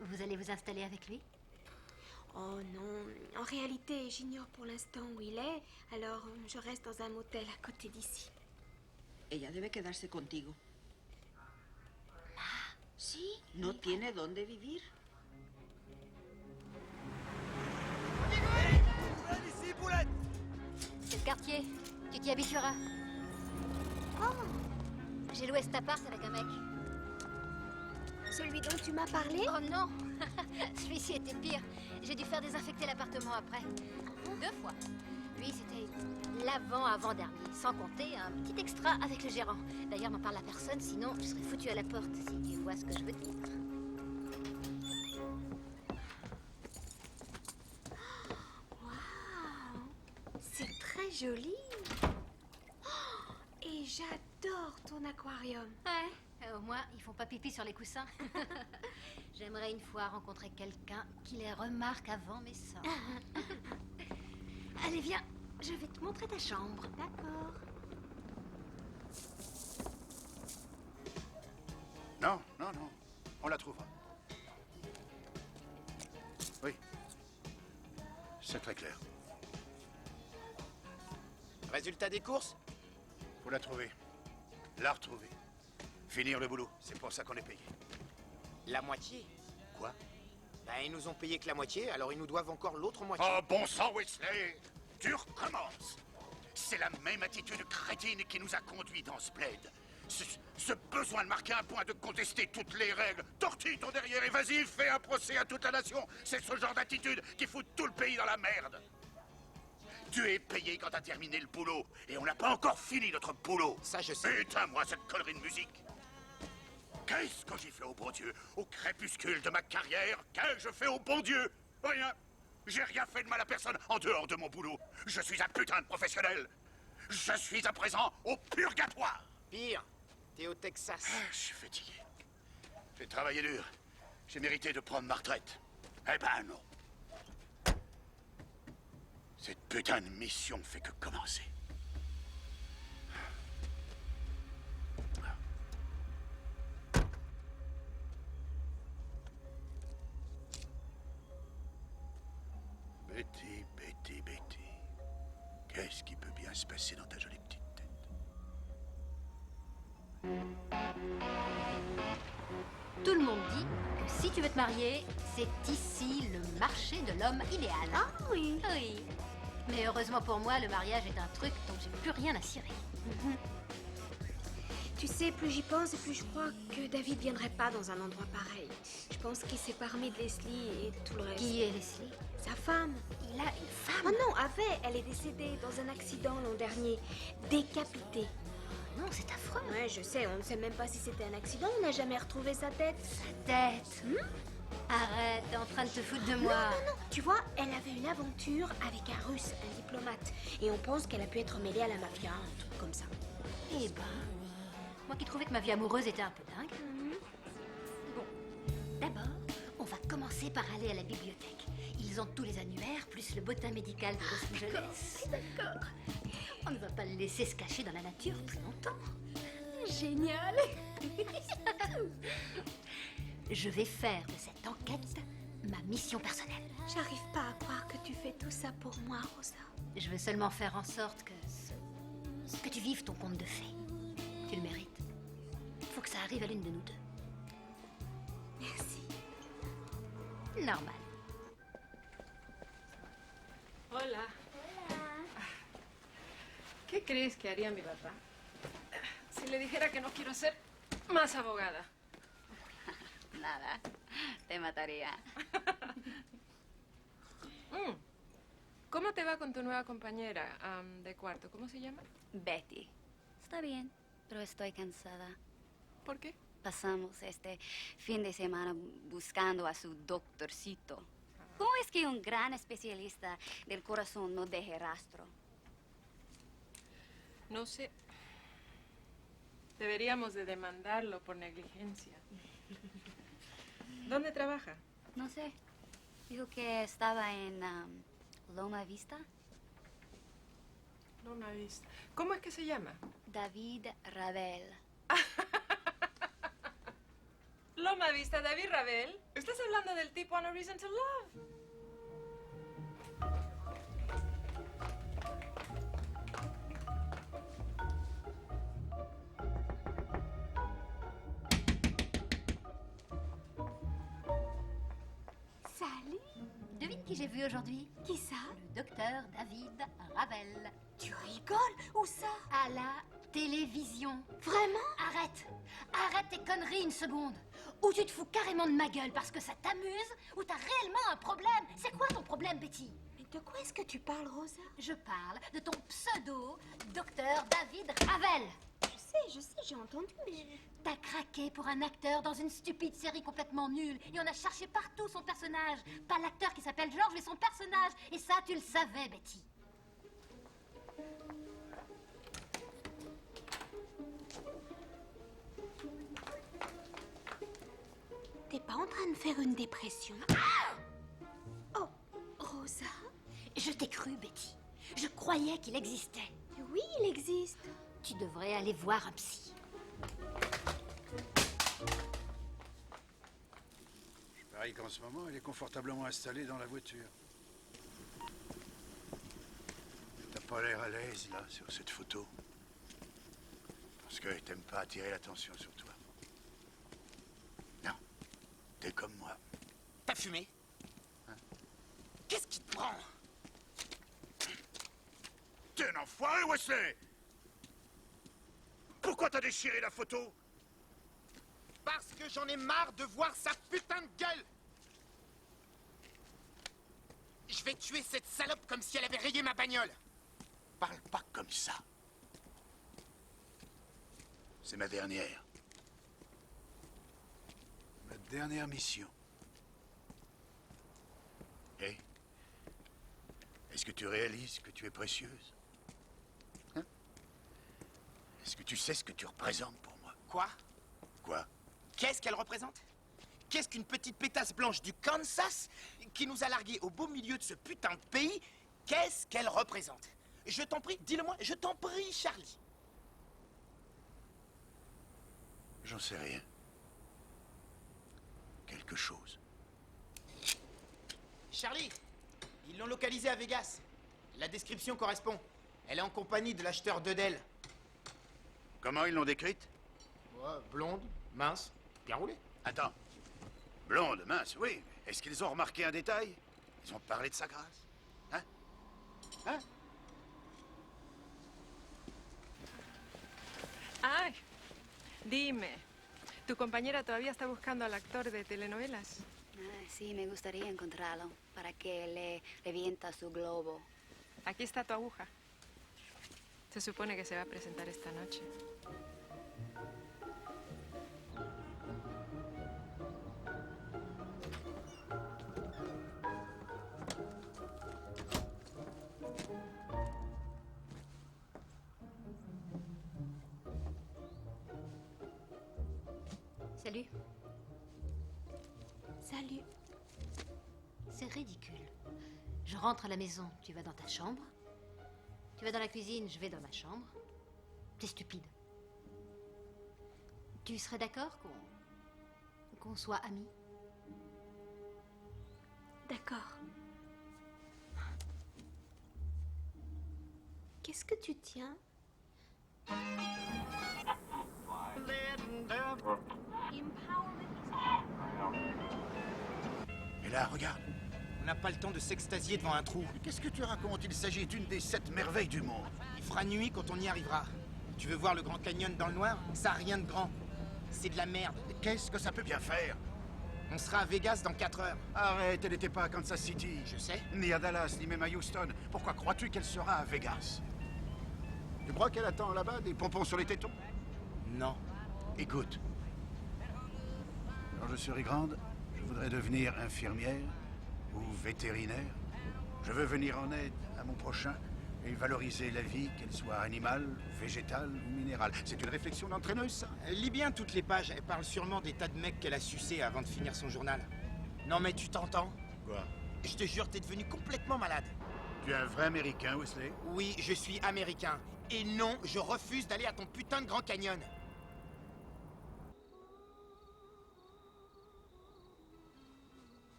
Vous allez vous installer avec lui? Oh non, en réalité, j'ignore pour l'instant où il est, alors je reste dans un motel à côté d'ici. Ella debe quedarse contigo. Sí. No tiene dónde vivir. Ici, Poulette! C'est le quartier. Tu t'y habitueras. Oh! J'ai loué cet appart avec un mec. Celui dont tu m'as parlé? Oh non! Celui-ci était pire. J'ai dû faire désinfecter l'appartement après. 2 fois. Lui, c'était l'avant-avant-dernier. Sans compter un petit extra avec le gérant. D'ailleurs, n'en parle à personne, sinon je serais foutu à la porte, si tu vois ce que je veux dire. Waouh! C'est très joli. Oh, et j'adore ton aquarium. Ouais, au moins, ils font pas pipi sur les coussins. J'aimerais une fois rencontrer quelqu'un qui les remarque avant mes sorts. Allez, viens, je vais te montrer ta chambre. D'accord. Non, non, non. On la trouvera. Oui. C'est très clair. Résultat des courses? Faut la trouver. La retrouver. Finir le boulot. C'est pour ça qu'on est payé. La moitié? Quoi? Ben, ils nous ont payé que la moitié, alors ils nous doivent encore l'autre moitié. Oh, bon sang, Wesley! Tu recommences! C'est la même attitude crétine qui nous a conduits dans ce bled. Ce besoin de marquer un point, de contester toutes les règles. Tortille ton derrière et vas-y, fais un procès à toute la nation. C'est ce genre d'attitude qui fout tout le pays dans la merde. Tu es payé quand t'as terminé le boulot. Et on n'a pas encore fini notre boulot. Ça, je sais. Éteins-moi cette connerie de musique. Qu'est-ce que j'ai fait au bon Dieu? Au crépuscule de ma carrière, qu'ai-je fait au bon Dieu? Rien. J'ai rien fait de mal à personne en dehors de mon boulot. Je suis un putain de professionnel. Je suis à présent au purgatoire. Pire, t'es au Texas. Je suis fatigué. J'ai travaillé dur. J'ai mérité de prendre ma retraite. Eh ben non. Cette putain de mission fait que commencer. Betty, Betty, Betty. Qu'est-ce qui peut bien se passer dans ta jolie petite tête? Tout le monde dit que si tu veux te marier, c'est ici le marché de l'homme idéal. Ah oui. Oui. Mais heureusement pour moi, le mariage est un truc dont j'ai plus rien à cirer. Tu sais, plus j'y pense et plus je crois que David viendrait pas dans un endroit pareil. Je pense qu'il s'est parmi de Leslie et tout le reste. Qui est Leslie? Sa femme. Il a une femme? Oh non, avait. Elle est décédée dans un accident l'an dernier. Décapitée. Non, c'est affreux. Ouais, je sais, on ne sait même pas si c'était un accident. On n'a jamais retrouvé sa tête. Sa tête? Arrête, t'es en train de te foutre de moi. Non, non, non. Tu vois, elle avait une aventure avec un Russe, un diplomate. Et on pense qu'elle a pu être mêlée à la mafia, un truc comme ça. Eh ben, moi qui trouvais que ma vie amoureuse était un peu dingue. Bon, d'abord, on va commencer par aller à la bibliothèque. Ils ont tous les annuaires, plus le bulletin médical de Los Angeles. D'accord. On ne va pas le laisser se cacher dans la nature plus longtemps. Génial. Je vais faire de cette enquête ma mission personnelle. J'arrive pas à croire que tu fais tout ça pour moi, Rosa. Je veux seulement faire en sorte que tu vives ton conte de fées. Tu le mérites. Faut que ça arrive à l'une de nous deux. Merci. Normal. Hola. ¿Qué crees que haría mi papá si le dijera que no quiero ser más abogada? Nada, te mataría. ¿Cómo te va con tu nueva compañera de cuarto? ¿Cómo se llama? Betty. Está bien, pero estoy cansada. ¿Por qué? Pasamos este fin de semana buscando a su doctorcito. ¿Cómo es que un gran especialista del corazón no deje rastro? No sé. Deberíamos de demandarlo por negligencia. ¿Dónde trabaja? No sé. Dijo que estaba en Loma Vista. Loma Vista. ¿Cómo es que se llama? David Ravel. Loma Vista, David Ravel. ¿Estás hablando del tipo On a Reason to Love? Salut! Devine qui j'ai vu aujourd'hui? Qui ça? Le docteur David Ravel. Tu rigoles? Où ça? À la télévision. Vraiment? Arrête! Arrête tes conneries une seconde! Ou tu te fous carrément de ma gueule parce que ça t'amuse, ou t'as réellement un problème. C'est quoi ton problème, Betty? Mais de quoi est-ce que tu parles, Rosa? Je parle de ton pseudo docteur David Ravel. Je sais, j'ai entendu, mais T'as craqué pour un acteur dans une stupide série complètement nulle. Et on a cherché partout son personnage. Pas l'acteur qui s'appelle George, mais son personnage. Et ça, tu le savais, Betty. T'es pas en train de faire une dépression? Oh, Rosa? Je t'ai cru, Betty. Je croyais qu'il existait. Oui, il existe. Tu devrais aller voir un psy. Je parie qu'en ce moment, elle est confortablement installée dans la voiture. T'as pas l'air à l'aise, là, sur cette photo. Parce qu'elle t'aime pas attirer l'attention sur toi. Non, t'es comme moi. T'as fumé? Hein? Qu'est-ce qui te prend? T'es un enfoiré, Wesley! Pourquoi t'as déchiré la photo? Parce que j'en ai marre de voir sa putain de gueule! Je vais tuer cette salope comme si elle avait rayé ma bagnole! Parle pas comme ça. C'est ma dernière. Ma dernière mission. Hé, est-ce que tu réalises que tu es précieuse? Hein? Est-ce que tu sais ce que tu représentes pour moi? Quoi? Quoi? Qu'est-ce qu'elle représente? Qu'est-ce qu'une petite pétasse blanche du Kansas qui nous a largués au beau milieu de ce putain de pays? Qu'est-ce qu'elle représente? Je t'en prie, dis-le-moi, je t'en prie, Charlie. J'en sais rien. Quelque chose. Charlie, ils l'ont localisée à Vegas. La description correspond. Elle est en compagnie de l'acheteur d'Edel. Comment ils l'ont décrite? Ouais, blonde, mince, bien roulée. Attends. Blonde, mince, oui. Est-ce qu'ils ont remarqué un détail? Ils ont parlé de sa grâce? Hein? Hein? Ay, dime, ¿tu compañera todavía está buscando al actor de telenovelas? Ah, sí, me gustaría encontrarlo para que le revienta su globo. Aquí está tu aguja. Se supone que se va a presentar esta noche. Salut. Salut. C'est ridicule. Je rentre à la maison, tu vas dans ta chambre. Tu vas dans la cuisine, je vais dans ma chambre. C'est stupide. Tu serais d'accord qu'on soit amis? D'accord. Qu'est-ce que tu tiens? Et là, regarde. On n'a pas le temps de s'extasier devant un trou. Qu'est-ce que tu racontes? Il s'agit d'une des 7 merveilles du monde. Il fera nuit quand on y arrivera. Tu veux voir le Grand Canyon dans le noir? Ça a rien de grand. C'est de la merde. Qu'est-ce que ça peut bien faire? On sera à Vegas dans 4 heures. Arrête, elle n'était pas à Kansas City. Je sais. Ni à Dallas, ni même à Houston. Pourquoi crois-tu qu'elle sera à Vegas? Tu crois qu'elle attend là-bas des pompons sur les tétons? Non. Écoute. Quand je serai grande, je voudrais devenir infirmière ou vétérinaire. Je veux venir en aide à mon prochain et valoriser la vie, qu'elle soit animale, végétale ou minérale. C'est une réflexion d'entraîneuse, ça? Lis bien toutes les pages. Elle parle sûrement des tas de mecs qu'elle a sucés avant de finir son journal. Non mais tu t'entends? Quoi? Je te jure, t'es devenu complètement malade. Tu es un vrai Américain, Wesley? Oui, je suis américain. Et non, je refuse d'aller à ton putain de Grand Canyon.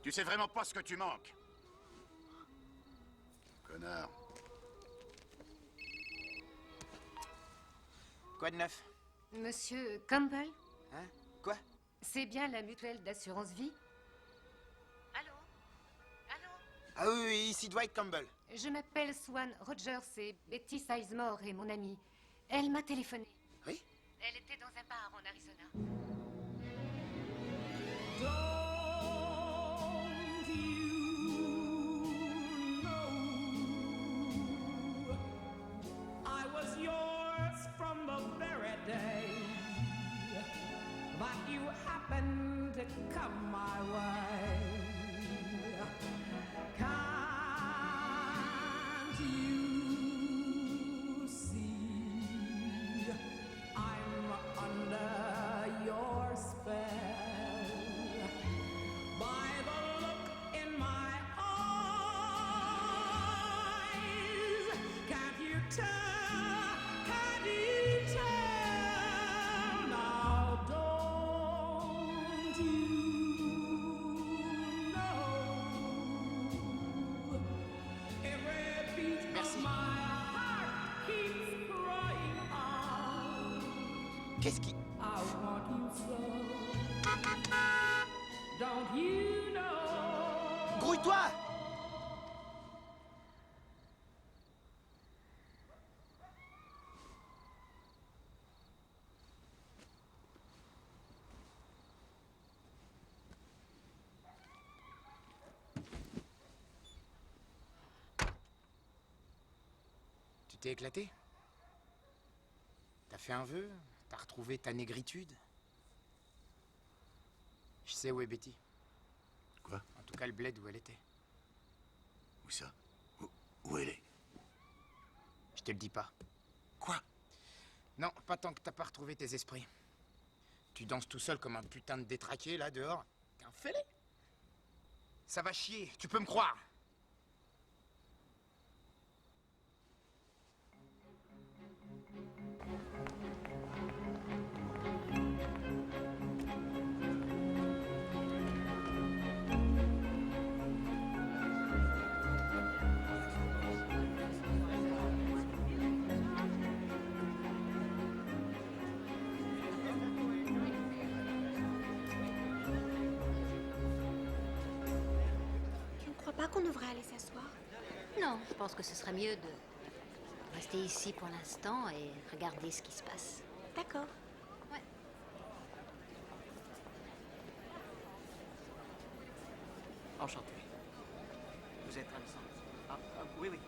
Tu sais vraiment pas ce que tu manques. Connard. Quoi de neuf? Monsieur Campbell? Hein? Quoi? C'est bien la mutuelle d'assurance vie? Ah oui, oui, ici Dwight Campbell. Je m'appelle Swan Rogers et Betty Sizemore est mon amie. Elle m'a téléphoné. Oui? Elle était dans un bar en Arizona. I was yours from the very day that you happened to come my way. Can't you see I'm under your spell? By the look in my eyes, can't you tell? Can't you tell? Now don't you know? Every beat of my heart keeps crying out. Qu'est-ce qui... I want you so. Don't you know? Grouille-toi! Tu t'es éclaté? T'as fait un vœu? T'as retrouvé ta négritude? Je sais où est Betty. Quoi? En tout cas, le bled où elle était. Où ça? Où elle est? Je te le dis pas. Quoi? Non, pas tant que t'as pas retrouvé tes esprits. Tu danses tout seul comme un putain de détraqué, là, dehors. T'es un fêlé. Ça va chier, tu peux me croire. Tu ne crois pas qu'on devrait aller s'asseoir? Non, je pense que ce serait mieux de rester ici pour l'instant et regarder ce qui se passe. D'accord. Ouais. Enchanté. Vous êtes Alexandre? Oui, oui, oui.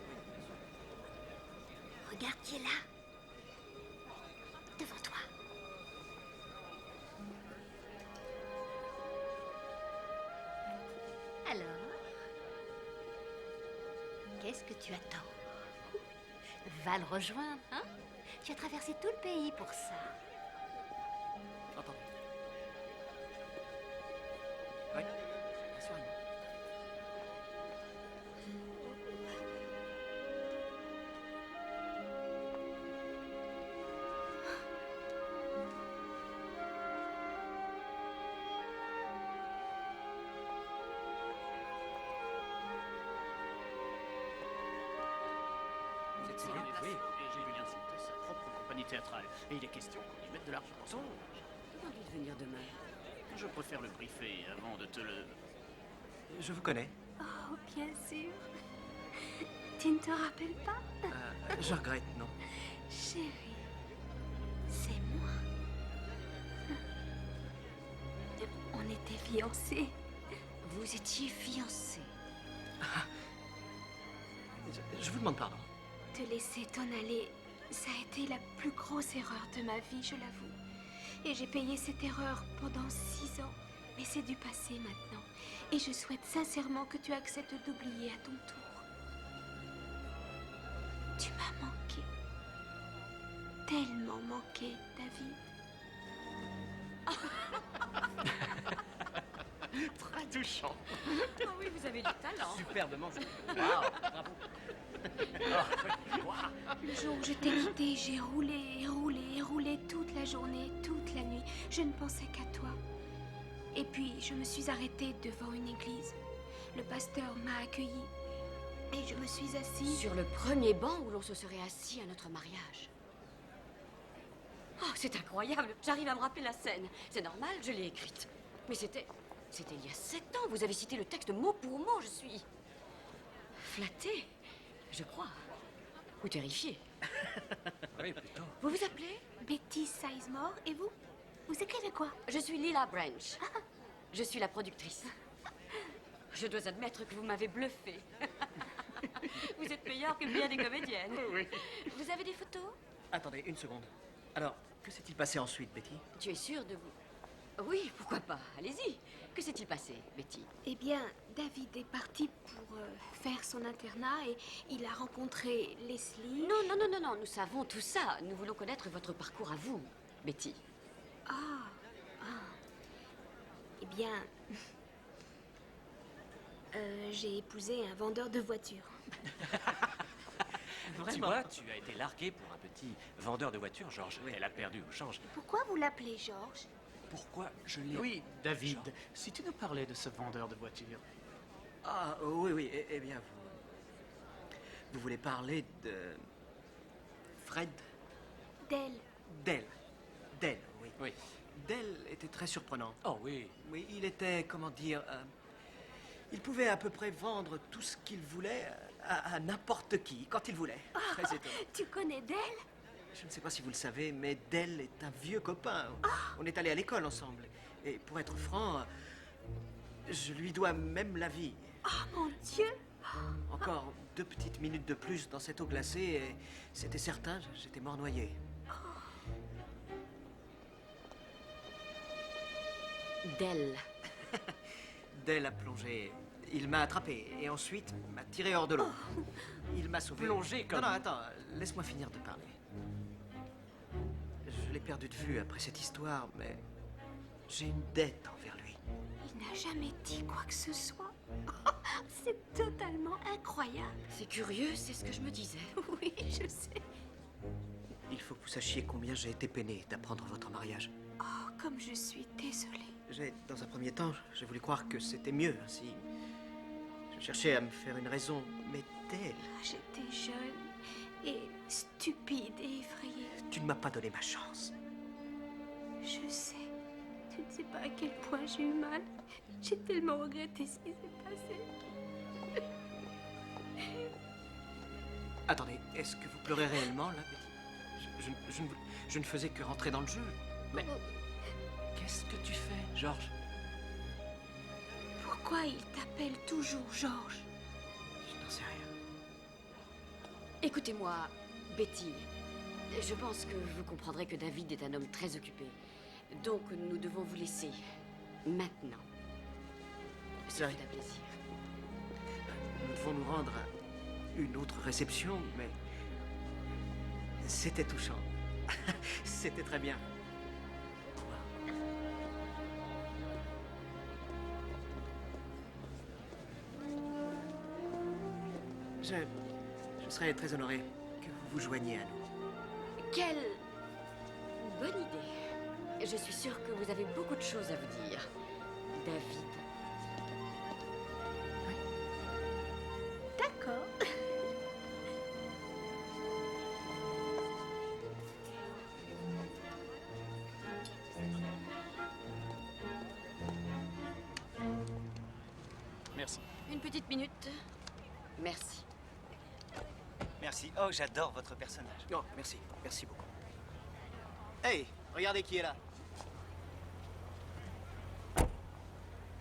Regarde qui est là. Devant toi. Alors, qu'est-ce que tu attends? Va le rejoindre, hein? Tu as traversé tout le pays pour ça. Attends. Oui. Assurez-moi. Vous êtes sérieux? Oui, et j'ai bien cité sa propre compagnie théâtrale. Et il est question qu'on y mette de l'argent. Comment envie de venir demain? Je préfère le briefer avant de te le... Je vous connais. Oh, bien sûr. Tu ne te rappelles pas? Je regrette, non. Chérie, c'est moi. On était fiancés. Vous étiez fiancés. Je vous demande pardon. Te laisser t'en aller, ça a été la plus grosse erreur de ma vie, je l'avoue. Et j'ai payé cette erreur pendant 6 ans. Mais c'est du passé maintenant. Et je souhaite sincèrement que tu acceptes d'oublier à ton tour. Tu m'as manqué. Tellement manqué, David. touchant. Oh oui, vous avez du talent. Superbement joué. Waouh, bravo. Le jour où je t'ai quitté, j'ai roulé et roulé et roulé toute la journée, toute la nuit. Je ne pensais qu'à toi. Et puis, je me suis arrêtée devant une église. Le pasteur m'a accueillie. Et je me suis assise... Sur le premier banc où l'on se serait assis à notre mariage. Oh, c'est incroyable. J'arrive à me rappeler la scène. C'est normal, je l'ai écrite. Mais c'était il y a 7 ans. Vous avez cité le texte mot pour mot. Je suis flattée, je crois. Ou terrifiée. Oui, plutôt. Vous vous appelez Betty Sizemore. Et vous? Vous écrivez quoi? Je suis Lila Branch. Je suis la productrice. Je dois admettre que vous m'avez bluffée. Vous êtes meilleure que bien des comédiennes. Oui. Vous avez des photos? Attendez, une seconde. Alors, que s'est-il passé ensuite, Betty? Tu es sûre de vous? Oui, pourquoi pas. Allez-y. Que s'est-il passé, Betty? Eh bien, David est parti pour faire son internat et il a rencontré Leslie. Non, non, non, non, non. Nous savons tout ça. Nous voulons connaître votre parcours à vous, Betty. Eh bien... j'ai épousé un vendeur de voitures. Tu vois, tu as été largué pour un petit vendeur de voitures, Georges. Elle a perdu au change. Pourquoi vous l'appelez Georges? Pourquoi je l'ai... Oui, David, si tu nous parlais de ce vendeur de voitures. Ah, oui, oui, eh bien, vous voulez parler de... Fred? Del, oui. Oui. Del était très surprenant. Oh oui. Oui, il était, comment dire... il pouvait à peu près vendre tout ce qu'il voulait à n'importe qui, quand il voulait. Très étonnant. Tu connais Del? Je ne sais pas si vous le savez, mais Del est un vieux copain. On est allés à l'école ensemble. Et pour être franc, je lui dois même la vie. Oh mon Dieu! Encore 2 petites minutes de plus dans cette eau glacée et c'était certain, j'étais mort noyé. Del. Del a plongé. Il m'a attrapé et ensuite m'a tiré hors de l'eau. Il m'a sauvé. Plongé comme... Non, non, attends, laisse-moi finir de parler. Je l'ai perdu de vue après cette histoire, mais j'ai une dette envers lui. Il n'a jamais dit quoi que ce soit. C'est totalement incroyable. C'est curieux, c'est ce que je me disais. Oui, je sais. Il faut que vous sachiez combien j'ai été peiné d'apprendre votre mariage. Oh, comme je suis désolée. Dans un premier temps, j'ai voulu croire que c'était mieux ainsi. Je cherchais à me faire une raison, mais Del... J'étais jeune et stupide et effrayée. Tu ne m'as pas donné ma chance. Je sais. Tu ne sais pas à quel point j'ai eu mal. J'ai tellement regretté ce qui s'est passé. Attendez, est-ce que vous pleurez réellement, là, Betty? Je ne faisais que rentrer dans le jeu. Mais qu'est-ce que tu fais, Georges? Pourquoi il t'appelle toujours Georges? Je n'en sais rien. Écoutez-moi, Betty. Je pense que vous comprendrez que David est un homme très occupé. Donc, nous devons vous laisser. Maintenant. Ça fait un plaisir. Nous devons nous rendre à une autre réception, mais... C'était touchant. C'était très bien. Au revoir. Je serais très honoré que vous vous joigniez à nous. Quelle bonne idée. Je suis sûre que vous avez beaucoup de choses à vous dire, David. D'accord. Merci. Une petite minute. Merci. Merci. Oh, j'adore votre personnage. Oh, merci. Merci beaucoup. Hey, regardez qui est là.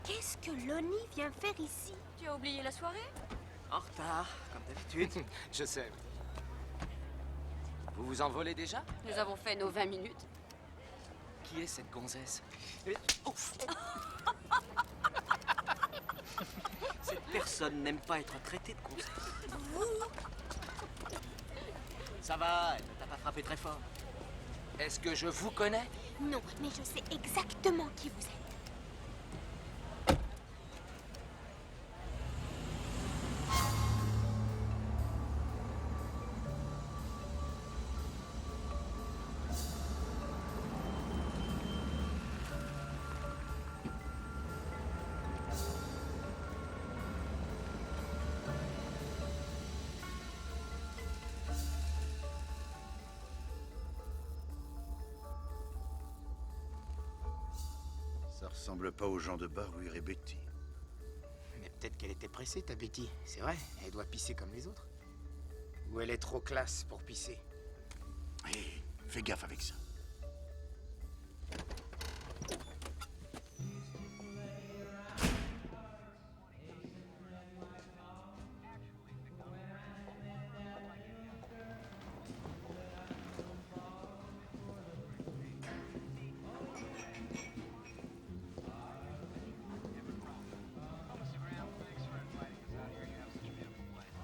Qu'est-ce que Lonnie vient faire ici? Tu as oublié la soirée? En retard, comme d'habitude. Je sais. Vous vous envolez déjà? Nous avons fait nos 20 minutes. Qui est cette gonzesse? Ouf. Cette personne n'aime pas être traitée de gonzesse. Ça va, elle ne t'a pas frappé très fort. Est-ce que je vous connais? Non, mais je sais exactement qui vous êtes. ressemble pas aux gens de bar où irait Betty. Mais peut-être qu'elle était pressée, ta Betty. C'est vrai, elle doit pisser comme les autres. Ou elle est trop classe pour pisser. Hé, fais gaffe avec ça.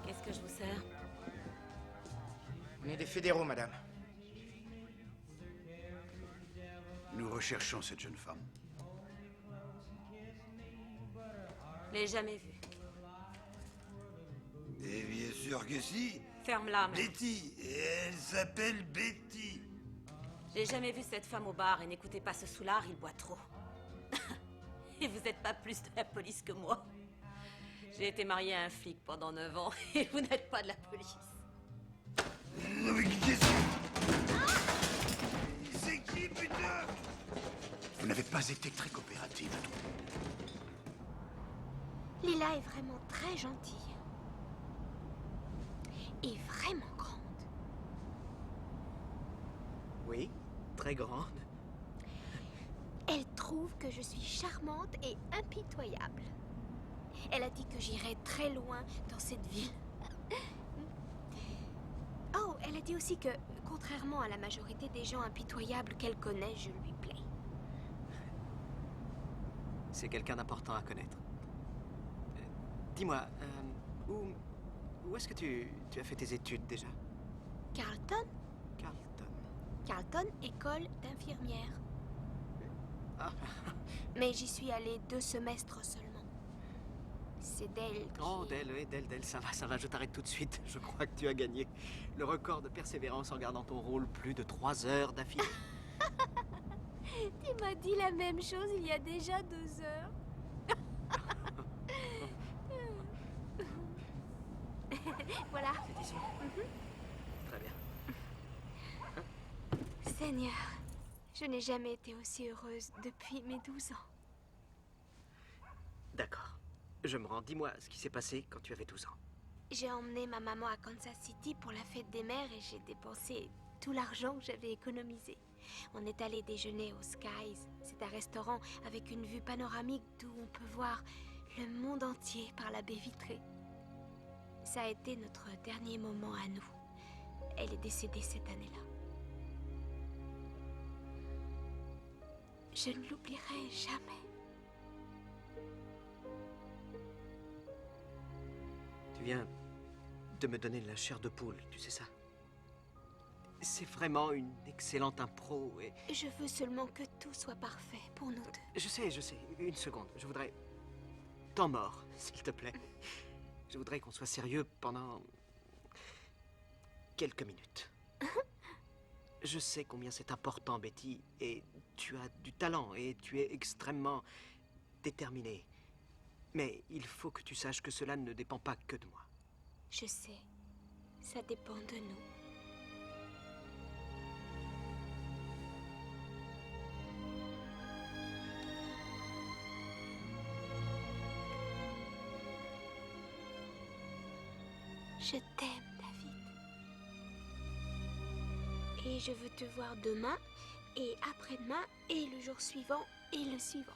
Qu'est-ce que je vous sers? On est des fédéraux, madame. Nous recherchons cette jeune femme. Je l'ai jamais vue. Et bien sûr que si. Ferme-la, merde. Betty, elle s'appelle Betty. J'ai jamais vu cette femme au bar et n'écoutez pas ce soulard, il boit trop. Et vous n'êtes pas plus de la police que moi. J'ai été mariée à un flic pendant 9 ans et vous n'êtes pas de la police. Mais qu'est-ce que... C'est qui, putain? Vous n'avez pas été très coopérative, à tout. Lila est vraiment très gentille. Et vraiment grande. Oui, très grande. Elle trouve que je suis charmante et impitoyable. Elle a dit que j'irais très loin dans cette ville. Oh, elle a dit aussi que, contrairement à la majorité des gens impitoyables qu'elle connaît, je lui plais. C'est quelqu'un d'important à connaître. Dis-moi, où est-ce que tu as fait tes études déjà? Carlton? Carlton. Carlton, école d'infirmière. Ah. Mais j'y suis allée 2 semestres seulement. C'est d'elle qui... Oh, d'elle, oui, d'elle, ça va, je t'arrête tout de suite. Je crois que tu as gagné le record de persévérance en gardant ton rôle plus de 3 heures d'affilée. Tu m'as dit la même chose il y a déjà 2 heures. Voilà. C'est ici. Très bien. Seigneur, je n'ai jamais été aussi heureuse depuis mes 12 ans. D'accord. Je me rends. Dis-moi ce qui s'est passé quand tu avais 12 ans. J'ai emmené ma maman à Kansas City pour la fête des mères et j'ai dépensé tout l'argent que j'avais économisé. On est allé déjeuner au Skies. C'est un restaurant avec une vue panoramique d'où on peut voir le monde entier par la baie vitrée. Ça a été notre dernier moment à nous. Elle est décédée cette année-là. Je ne l'oublierai jamais. Tu viens de me donner de la chair de poule, tu sais ça? C'est vraiment une excellente impro et... Je veux seulement que tout soit parfait pour nous deux. Je sais. Une seconde. Je voudrais... Temps mort, s'il te plaît. Je voudrais qu'on soit sérieux pendant... quelques minutes. Je sais combien c'est important, Betty, et tu as du talent, et tu es extrêmement déterminée. Mais il faut que tu saches que cela ne dépend pas que de moi. Je sais. Ça dépend de nous. Je t'aime, David. Et je veux te voir demain, et après-demain, et le jour suivant, et le suivant.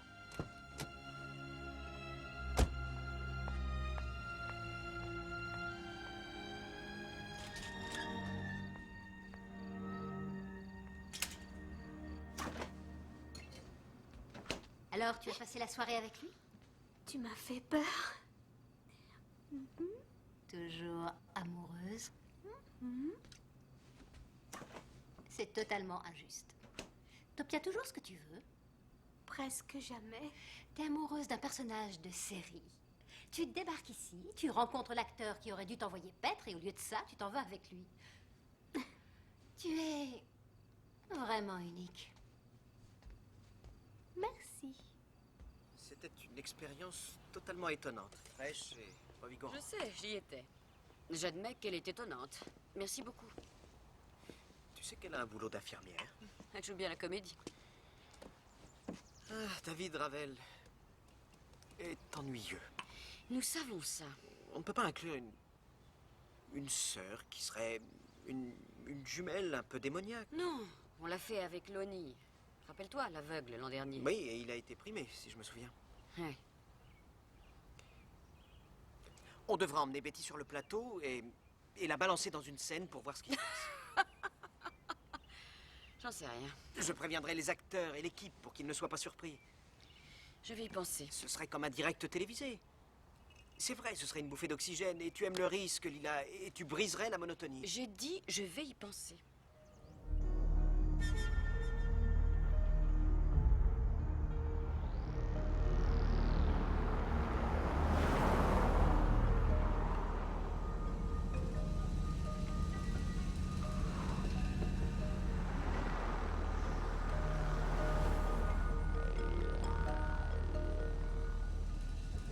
Alors, tu as passé la soirée avec lui? Tu m'as fait peur. Toujours amoureuse? C'est totalement injuste. T'obtiens toujours ce que tu veux? Presque jamais. T'es amoureuse d'un personnage de série. Tu débarques ici, tu rencontres l'acteur qui aurait dû t'envoyer paître et au lieu de ça, tu t'en vas avec lui. Tu es vraiment unique. Merci. C'était une expérience totalement étonnante, fraîche et revigorante. Je sais, j'y étais. J'admets qu'elle est étonnante. Merci beaucoup. Tu sais qu'elle a un boulot d'infirmière? Elle joue bien la comédie. David Ravel est ennuyeux. Nous savons ça. On ne peut pas inclure une sœur qui serait une jumelle un peu démoniaque. Non, on l'a fait avec Lonnie. Rappelle-toi, l'aveugle, l'an dernier. Oui, et il a été primé, si je me souviens. Ouais. On devra emmener Betty sur le plateau et la balancer dans une scène pour voir ce qui se passe. J'en sais rien. Je préviendrai les acteurs et l'équipe pour qu'ils ne soient pas surpris. Je vais y penser. Ce serait comme un direct télévisé. C'est vrai, ce serait une bouffée d'oxygène et tu aimes le risque, Lila, et tu briserais la monotonie. J'ai dit, je vais y penser.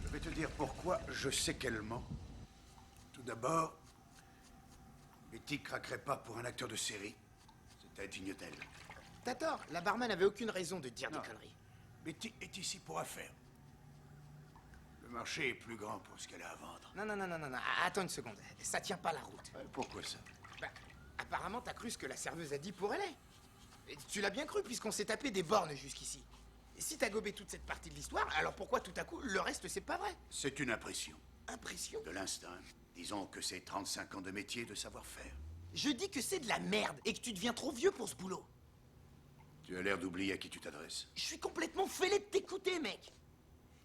Je vais te dire pourquoi je sais qu'elle ment. Tout d'abord, Betty craquerait pas pour un acteur de série. C'était digne d'elle. T'as tort, la barman n'avait aucune raison de dire des conneries. Betty est ici pour affaires. Le marché est plus grand pour ce qu'elle a à vendre. Non, attends une seconde. Ça tient pas la route. Pourquoi ça? Bah, apparemment, t'as cru ce que la serveuse a dit pour elle. Et tu l'as bien cru, puisqu'on s'est tapé des bornes jusqu'ici. Et si t'as gobé toute cette partie de l'histoire, alors pourquoi tout à coup, le reste, c'est pas vrai? C'est une impression. Impression? De l'instinct. Disons que c'est 35 ans de métier, de savoir-faire. Je dis que c'est de la merde et que tu deviens trop vieux pour ce boulot. Tu as l'air d'oublier à qui tu t'adresses. Je suis complètement fêlé de t'écouter, mec.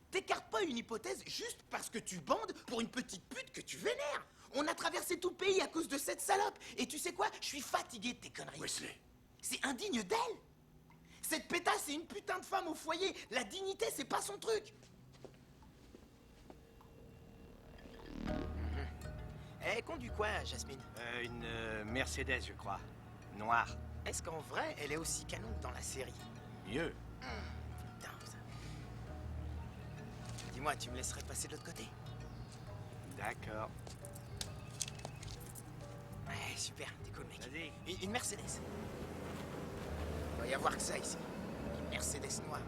T'écartes pas une hypothèse juste parce que tu bandes pour une petite pute que tu vénères. On a traversé tout le pays à cause de cette salope. Et tu sais quoi? Je suis fatigué de tes conneries. Wesley. C'est indigne d'elle. Cette pétasse, c'est une putain de femme au foyer. La dignité, c'est pas son truc. Elle conduit quoi, Jasmine? Une Mercedes, je crois. Noire. Est-ce qu'en vrai, elle est aussi canon que dans la série? Mieux. Putain. Dis-moi, tu me laisserais passer de l'autre côté? D'accord. Ouais, super, t'es cool, mec. Vas-y. Une Mercedes. Il doit y avoir que ça ici. Une Mercedes noire.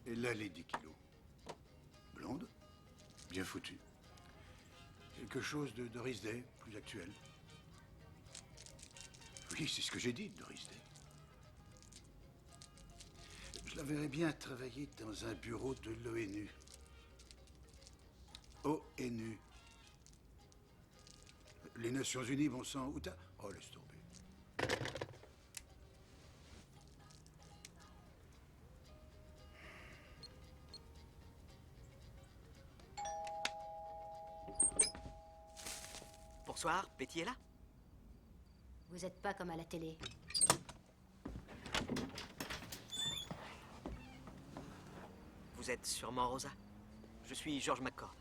Et là, les 10 kilos. Blonde, bien foutue. Quelque chose de Doris Day, plus actuel. Oui, c'est ce que j'ai dit, Doris Day. Je la verrais bien travailler dans un bureau de l'ONU. ONU. Les Nations Unies, bon sang, où t'as... Oh, laisse tomber. Bonsoir, Betty est là? Vous êtes pas comme à la télé. Vous êtes sûrement Rosa. Je suis George McCord.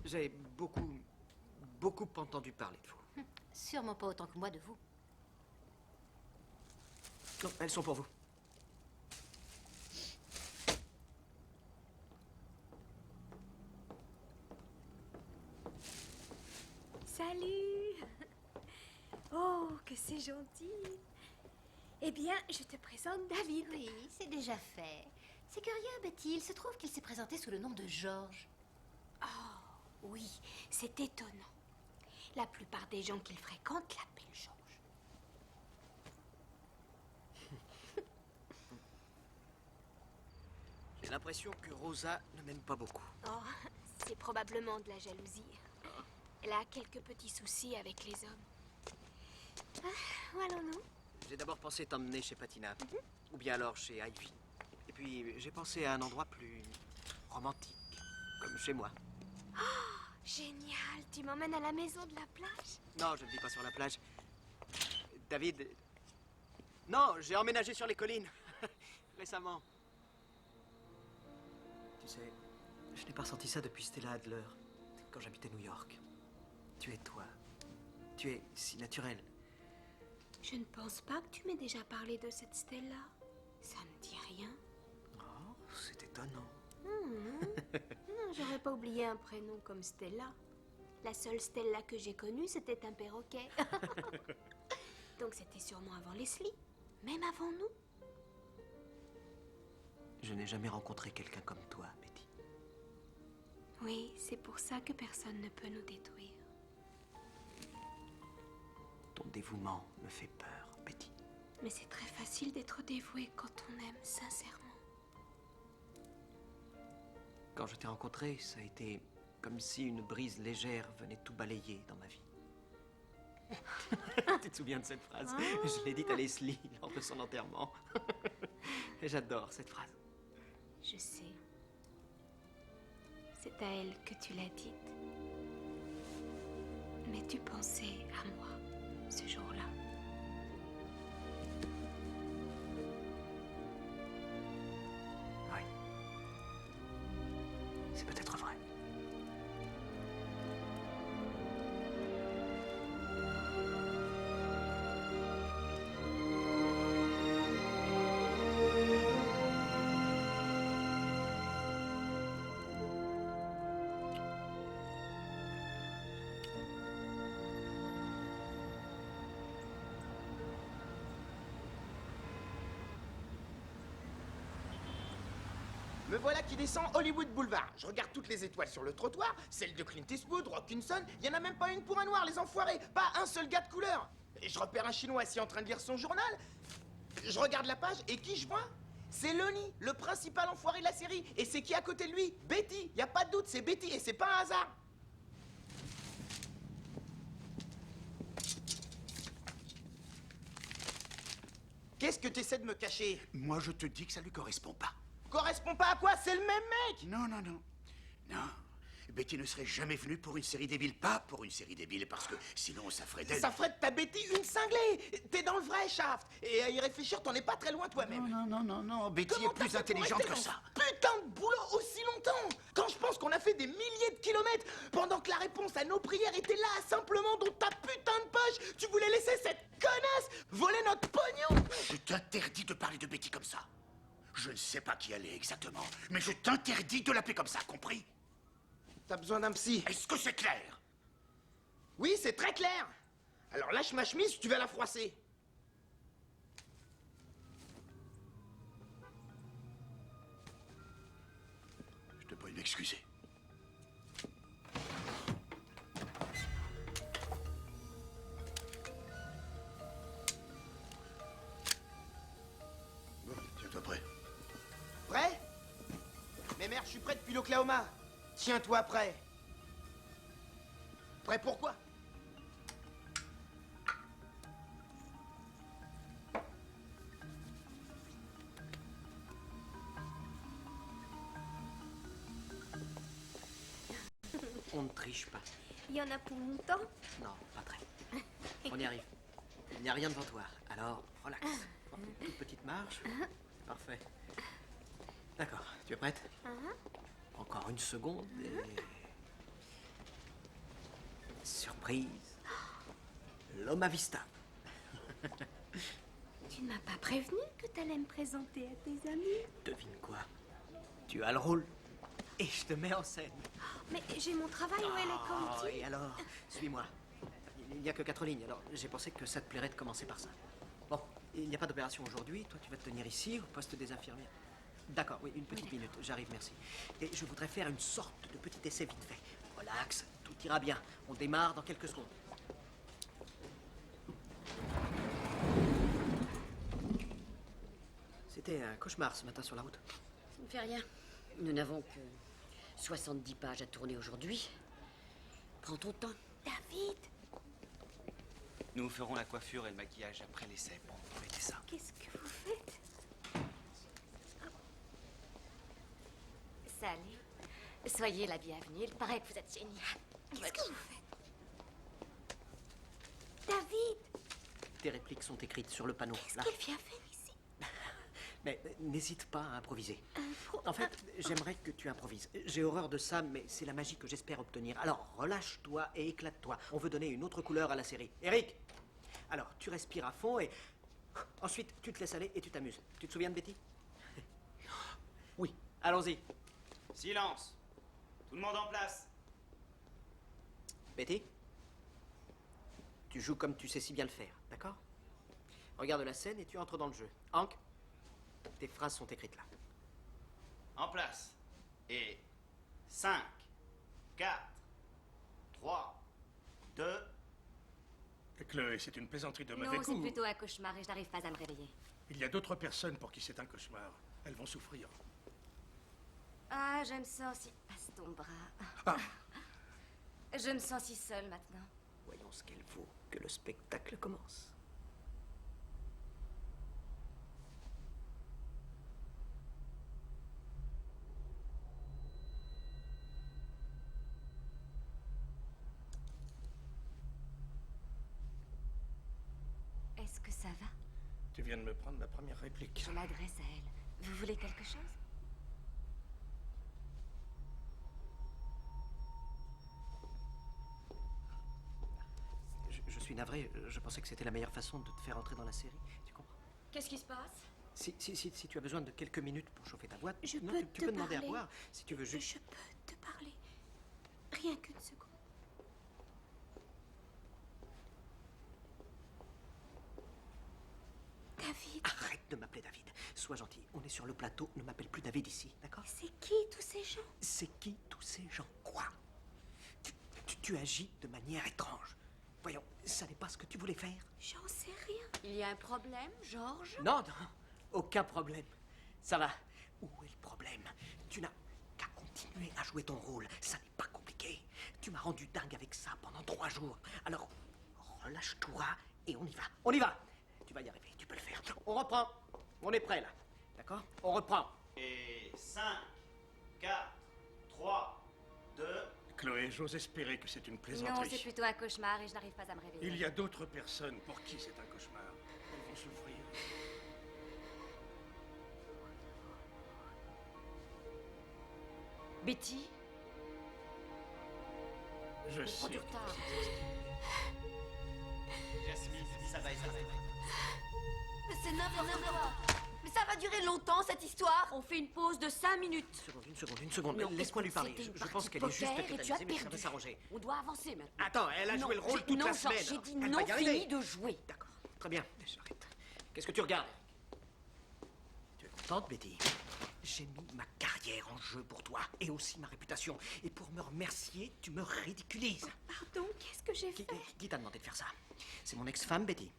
J'ai beaucoup entendu parler de vous. Sûrement pas autant que moi de vous. Non, elles sont pour vous. Salut! Oh, que c'est gentil! Eh bien, je te présente David. Oui, c'est déjà fait. C'est curieux, Betty. Il se trouve qu'il s'est présenté sous le nom de George. Oh, oui, c'est étonnant. La plupart des gens qu'il fréquente l'appellent George. J'ai l'impression que Rosa ne m'aime pas beaucoup. Oh, c'est probablement de la jalousie. Elle a quelques petits soucis avec les hommes. Où allons-nous? J'ai d'abord pensé t'emmener chez Patina. Ou bien alors chez Ivy. Et puis j'ai pensé à un endroit plus romantique. Comme chez moi. Oh, génial! Tu m'emmènes à la maison de la plage? Non, je ne vis pas sur la plage. David... Non, j'ai emménagé sur les collines. Récemment. Tu sais, je n'ai pas ressenti ça depuis Stella Adler. Quand j'habitais New York. Tu es toi. Tu es si naturel. Je ne pense pas que tu m'aies déjà parlé de cette Stella. Ça me dit rien. Oh, c'est étonnant. Non, j'aurais pas oublié un prénom comme Stella. La seule Stella que j'ai connue, c'était un perroquet. Donc c'était sûrement avant Leslie, même avant nous. Je n'ai jamais rencontré quelqu'un comme toi, Betty. Oui, c'est pour ça que personne ne peut nous détruire. Ton dévouement me fait peur, Betty. Mais c'est très facile d'être dévoué quand on aime sincèrement. Quand je t'ai rencontré, ça a été comme si une brise légère venait tout balayer dans ma vie. Tu te souviens de cette phrase? Je l'ai dite à Leslie lors de son enterrement. Et j'adore cette phrase. Je sais. C'est à elle que tu l'as dite. Mais tu pensais à moi ce jour-là. Oui. C'est peut-être vrai. Me voilà qui descend Hollywood Boulevard. Je regarde toutes les étoiles sur le trottoir, celle de Clint Eastwood, Rockinson, il y en a même pas une pour un noir, les enfoirés, pas un seul gars de couleur. Et je repère un Chinois assis en train de lire son journal. Je regarde la page et qui je vois? C'est Lonnie, le principal enfoiré de la série. Et c'est qui à côté de lui? Betty, y a pas de doute, c'est Betty et c'est pas un hasard. Qu'est-ce que t'essaies de me cacher? Moi, je te dis que ça lui correspond pas. Correspond pas à quoi? C'est le même mec! Non, non, non. Non. Betty ne serait jamais venue pour une série débile. Pas pour une série débile, parce que sinon, ça ferait d'elle... Ça ferait de ta Betty une cinglée! T'es dans le vrai, Shaft! Et à y réfléchir, t'en es pas très loin toi-même. Non, non, non, non, Betty Comment est plus t'as fait pour intelligente rester que dans ça. ce putain de boulot aussi longtemps! Quand je pense qu'on a fait des milliers de kilomètres pendant que la réponse à nos prières était là, simplement dans ta putain de poche, tu voulais laisser cette connasse voler notre pognon! Je t'interdis de parler de Betty comme ça. Je ne sais pas qui elle est exactement, mais je t'interdis de l'appeler comme ça, compris? T'as besoin d'un psy. Est-ce que c'est clair? Oui, c'est très clair. Alors lâche ma chemise, tu vas la froisser. Je te prie de m'excuser. Bon, tiens-toi prêt. Prêt? Mais merde, je suis prêt depuis l'Oklahoma. Tiens-toi prêt. Prêt pour quoi? On ne triche pas. Il y en a pour longtemps? Non, pas très. On y arrive. Il n'y a rien devant toi. Alors, relax. Prends une toute petite marche. C'est parfait. D'accord. Tu es prête? Encore une seconde et... Surprise. L'homme à vista. Tu ne m'as pas prévenu que t'allais me présenter à tes amis. Devine quoi? Tu as le rôle. Et je te mets en scène. Mais j'ai mon travail où elle est comme Et alors? Suis-moi. Il n'y a que 4 lignes, alors j'ai pensé que ça te plairait de commencer par ça. Bon, il n'y a pas d'opération aujourd'hui. Toi, tu vas te tenir ici, au poste des infirmières. D'accord, oui, une petite minute. J'arrive, merci. Et je voudrais faire une sorte de petit essai vite fait. Relax, tout ira bien. On démarre dans quelques secondes. C'était un cauchemar ce matin sur la route. Ça ne fait rien. Nous n'avons que 70 pages à tourner aujourd'hui. Prends ton temps. David, Nous ferons la coiffure et le maquillage après l'essai. Bon, mettez ça. qu'est-ce que vous faites? Salut. Soyez la bienvenue. Il paraît que vous êtes génial. Qu'est-ce que vous faites? David, Tes répliques sont écrites sur le panneau. Là. qu'est-ce qu'il vient faire ici? Mais n'hésite pas à improviser. En fait, j'aimerais que tu improvises. J'ai horreur de ça, mais c'est la magie que j'espère obtenir. Alors, relâche-toi et éclate-toi. On veut donner une autre couleur à la série. Eric! Alors, tu respires à fond et... Ensuite, tu te laisses aller et tu t'amuses. Tu te souviens de Betty? Oui, allons-y. Silence. Tout le monde en place. Betty, tu joues comme tu sais si bien le faire, d'accord? Regarde la scène et tu entres dans le jeu. Hank, tes phrases sont écrites là. En place. Et 5, 4, 3, 2... Chloé, c'est une plaisanterie de mauvais Non, goût. c'est plutôt un cauchemar et je n'arrive pas à me réveiller. Il y a d'autres personnes pour qui c'est un cauchemar. Elles vont souffrir. Ah, je me sens si... Passe ton bras. Ah. Je me sens si seule maintenant. Voyons ce qu'elle vaut, que le spectacle commence. Est-ce que ça va? Tu viens de me prendre la première réplique. Je m'adresse à elle. Vous voulez quelque chose? Je suis navré, je pensais que c'était la meilleure façon de te faire entrer dans la série. Tu comprends? Qu'est-ce qui se passe? Si tu as besoin de quelques minutes pour chauffer ta boîte, Je non, peux tu te peux demander à parler. boire. Si tu veux juste... Je peux te parler. Rien qu'une seconde. David. Arrête de m'appeler David. Sois gentil. On est sur le plateau. Ne m'appelle plus David ici, d'accord? C'est qui tous ces gens? C'est qui tous ces gens? Quoi? Tu agis de manière étrange. Voyons, ça n'est pas ce que tu voulais faire. J'en sais rien. Il y a un problème, Georges? Non, non, aucun problème. Ça va. Où est le problème? Tu n'as qu'à continuer à jouer ton rôle. Ça n'est pas compliqué. Tu m'as rendu dingue avec ça pendant 3 jours. Alors, relâche-toi et on y va. On y va. Tu vas y arriver, tu peux le faire. On reprend. On est prêt là. D'accord? On reprend. Et 5, 4, 3, 2... Chloé, j'ose espérer que c'est une plaisanterie. Non, c'est plutôt un cauchemar et je n'arrive pas à me réveiller. Il y a d'autres personnes pour qui c'est un cauchemar. Elles vont souffrir. Betty? Je sais. Du retard. Jasmine, ça va être... Mais c'est n'importe quoi. Mais ça va durer longtemps, cette histoire. On fait une pause de 5 minutes. Une seconde. Non, Laisse-moi lui parler. c'était une Je pense partie qu'elle est juste poker et tu as tétanisée, mais ça va perdu. s'arranger. On doit avancer maintenant. Attends, elle a joué le rôle toute non, la Georges, semaine. j'ai dit Elle non, va y arriver. fini de jouer. D'accord, très bien. J'arrête. Qu'est-ce que tu regardes? Tu es contente, Betty? J'ai mis ma carrière en jeu pour toi et aussi ma réputation. Et pour me remercier, tu me ridiculises. Pardon, qu'est-ce que j'ai fait? Qui t'a demandé de faire ça? C'est mon ex-femme, Betty.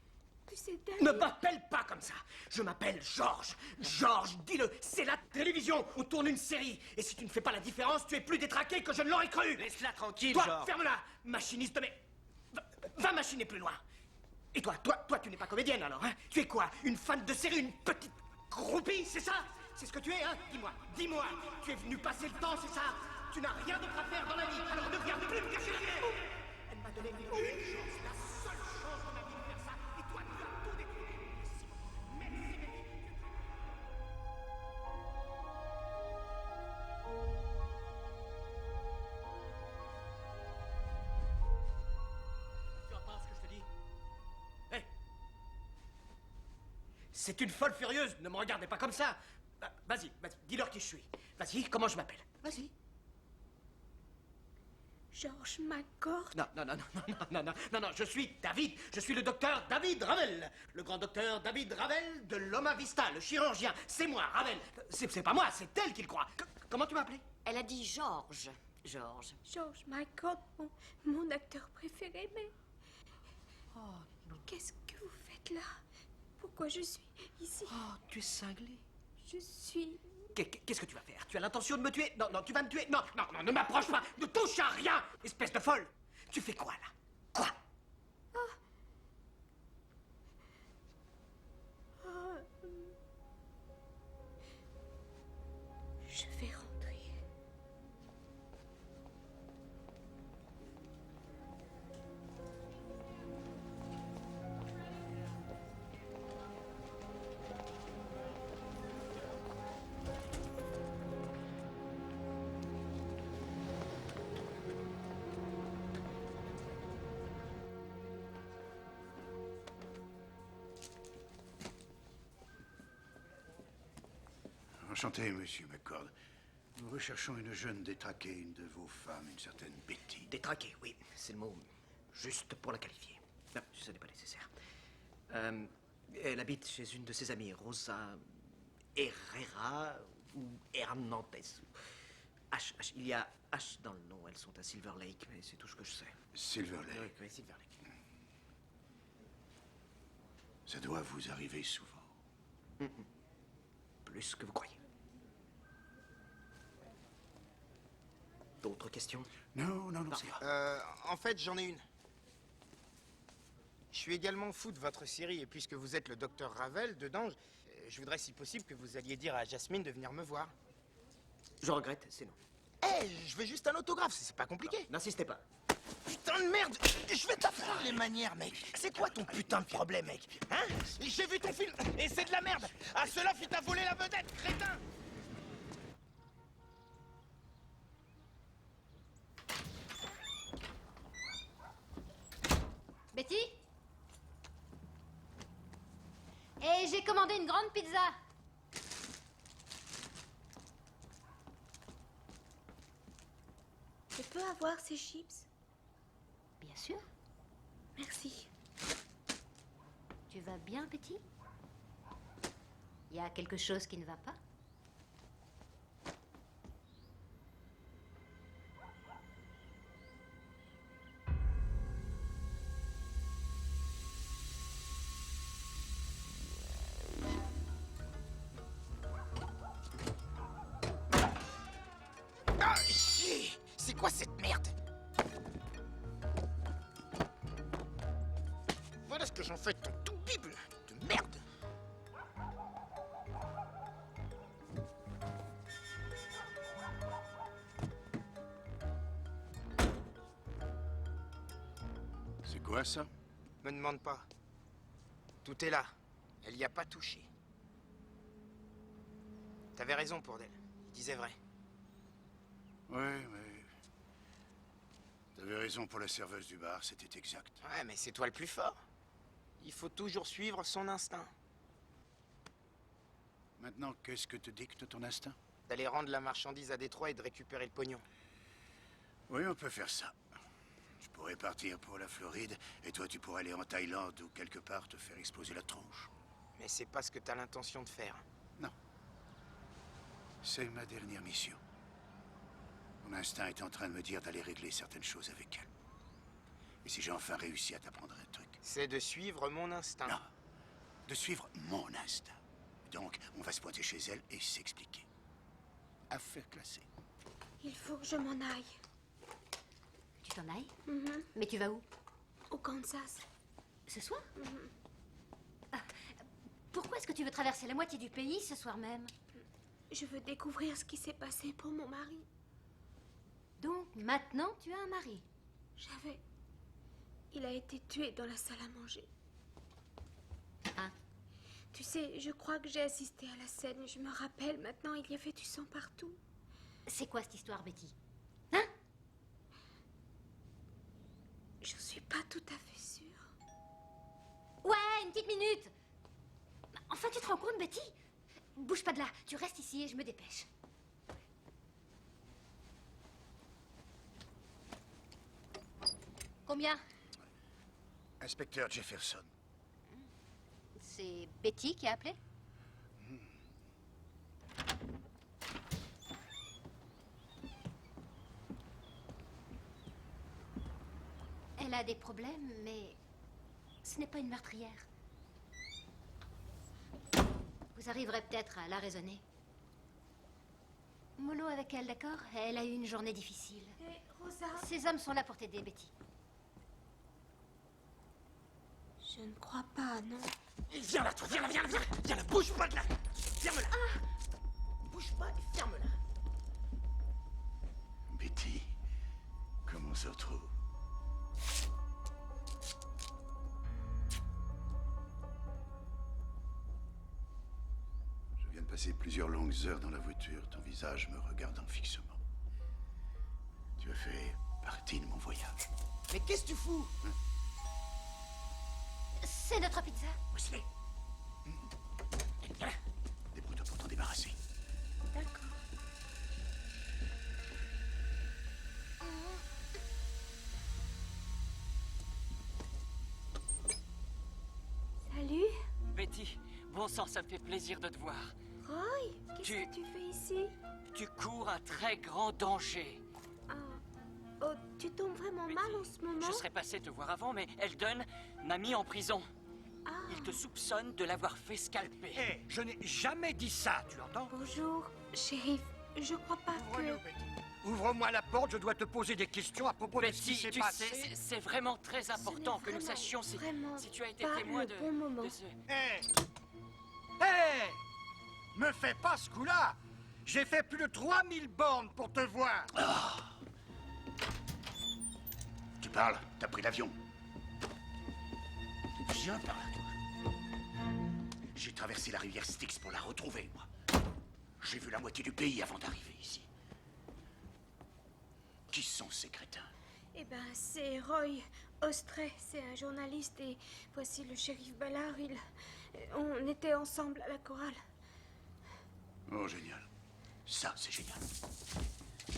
C'est David. Ne m'appelle pas comme ça. Je m'appelle Georges. Georges, dis-le, c'est la télévision. On tourne une série. Et si tu ne fais pas la différence, tu es plus détraqué que je ne l'aurais cru. Laisse-la tranquille, Toi, Georges. ferme-la, machiniste, mais... Va machiner plus loin. Et toi, tu n'es pas comédienne alors, hein? Tu es quoi? Une fan de série, une petite groupie, c'est ça? C'est ce que tu es, hein? Dis-moi. Tu es venu passer le temps, c'est ça? Tu n'as rien d'autre à faire dans la vie, alors ne viens plus me cacher les pieds. Elle m'a donné une chance, la seule chance de ma vie de faire ça. Et toi, tu as tout détruit. Merci, Betty. Tu entends ce que je te dis? Hé! C'est une folle furieuse, ne me regardez pas comme ça. Vas-y, dis-leur qui je suis. Vas-y, comment je m'appelle? Vas-y. Georges McCord. Non, je suis David. Je suis le docteur David Ravel. Le grand docteur David Ravel de Loma Vista, le chirurgien. C'est moi, Ravel. C'est pas moi, c'est elle qui le croit. Comment tu m'as appelé? Elle a dit Georges. Georges. Georges McCord, mon acteur préféré, mais... Oh, mais qu'est-ce que vous faites là? Pourquoi je suis ici? Oh, tu es cinglé. Je suis... Qu'est-ce que tu vas faire? Tu as l'intention de me tuer? Non, tu vas me tuer. Non, ne m'approche pas. Ne touche à rien, espèce de folle. Tu fais quoi, là? Quoi? Je vais rentrer. Enchanté, monsieur McCord. Nous recherchons une jeune détraquée, une de vos femmes, une certaine Betty. Détraquée, oui. c'est le mot juste pour la qualifier. Non, ce n'est pas nécessaire. Elle habite chez une de ses amies, Rosa Herrera ou Hernandez. Il y a H dans le nom. Elles sont à Silver Lake, mais c'est tout ce que je sais. Silver Lake. Oui, Silver Lake. Ça doit vous arriver souvent. Plus que vous croyez. D'autres questions? Non, c'est En fait, j'en ai une. Je suis également fou de votre série, et puisque vous êtes le docteur Ravel dedans, je voudrais si possible que vous alliez dire à Jasmine de venir me voir. Je regrette, c'est non. Je veux juste un autographe, c'est pas compliqué. N'insistez pas. Putain de merde! Je vais t'apprendre les manières, mec! C'est quoi ton putain de problème, mec? Hein? J'ai vu ton film, et c'est de la merde! À cela, il t'a volé la vedette, crétin! Betty? Et j'ai commandé une grande pizza. Je peux avoir ces chips? Bien sûr. Merci. Tu vas bien, Betty? Il y a quelque chose qui ne va pas? Ah, chier! C'est quoi cette merde? Voilà ce que j'en fais de ton tout bible de merde! C'est quoi ça? Me demande pas. Tout est là. Elle y a pas touché. T'avais raison pour d'elle. Il disait vrai. Ouais. T'avais raison pour la serveuse du bar, c'était exact. Ouais, mais c'est toi le plus fort. Il faut toujours suivre son instinct. Maintenant, qu'est-ce que te dicte ton instinct? D'aller rendre la marchandise à Détroit et de récupérer le pognon. Oui, on peut faire ça. Je pourrais partir pour la Floride, et toi tu pourrais aller en Thaïlande ou quelque part te faire exploser la tronche. Mais c'est pas ce que t'as l'intention de faire. Non. C'est ma dernière mission. Mon instinct est en train de me dire d'aller régler certaines choses avec elle. Et si j'ai enfin réussi à t'apprendre un truc? C'est de suivre mon instinct. Non. De suivre mon instinct. Donc, on va se pointer chez elle et s'expliquer. Affaire classée. Il faut que je m'en aille. Tu t'en ailles? Mais tu vas où? Au Kansas. Ce soir? Pourquoi est-ce que tu veux traverser la moitié du pays ce soir même? Je veux découvrir ce qui s'est passé pour mon mari. Donc, maintenant, tu as un mari? J'avais... Il a été tué dans la salle à manger. Hein? Tu sais, je crois que j'ai assisté à la scène. Je me rappelle, maintenant, il y avait du sang partout. C'est quoi cette histoire, Betty? Je suis pas tout à fait sûre. Ouais, une petite minute! Enfin, tu te rends compte, Betty? Bouge pas de là, tu restes ici et je me dépêche. Combien? Inspecteur Jefferson. C'est Betty qui a appelé? Elle a des problèmes, mais ce n'est pas une meurtrière. Vous arriverez peut-être à la raisonner. Mollo avec elle, d'accord? Elle a eu une journée difficile. Hé, Rosa. Ces hommes sont là pour t'aider, Betty. Je ne crois pas, non. Viens là, toi, viens là, bouge pas de là! Ferme-la! Bouge pas et ferme-la! Betty, comment on se retrouve? Je viens de passer plusieurs longues heures dans la voiture, ton visage me regardant fixement. Tu as fait partie de mon voyage. Mais qu'est-ce que tu fous? C'est notre pizza. Wesley. Viens là. Débrouille-toi pour t'en débarrasser. D'accord. Bon sang, ça me fait plaisir de te voir. Roy, qu'est-ce que tu fais ici? Tu cours un très grand danger. Oh, tu tombes vraiment mal en ce moment? Je serais passé te voir avant, mais Eldon m'a mis en prison. Il te soupçonne de l'avoir fait scalper. Hé, je n'ai jamais dit ça, tu l'entends? Bonjour, shérif. Je crois pas que... Ouvre-moi la porte, je dois te poser des questions à propos de ce qui Betty, s'est tu passé. sais, c'est vraiment très important que nous sachions si tu as été témoin de ce... Hé! Hé! Me fais pas ce coup-là! J'ai fait plus de 3000 bornes pour te voir! Tu parles? T'as pris l'avion. Viens par là, toi. J'ai traversé la rivière Styx pour la retrouver, moi. J'ai vu la moitié du pays avant d'arriver ici. Qui sont ces crétins? Eh ben, c'est Roy Ostray. C'est un journaliste et voici le shérif Ballard. On était ensemble à la chorale. Oh, génial. Ça, c'est génial.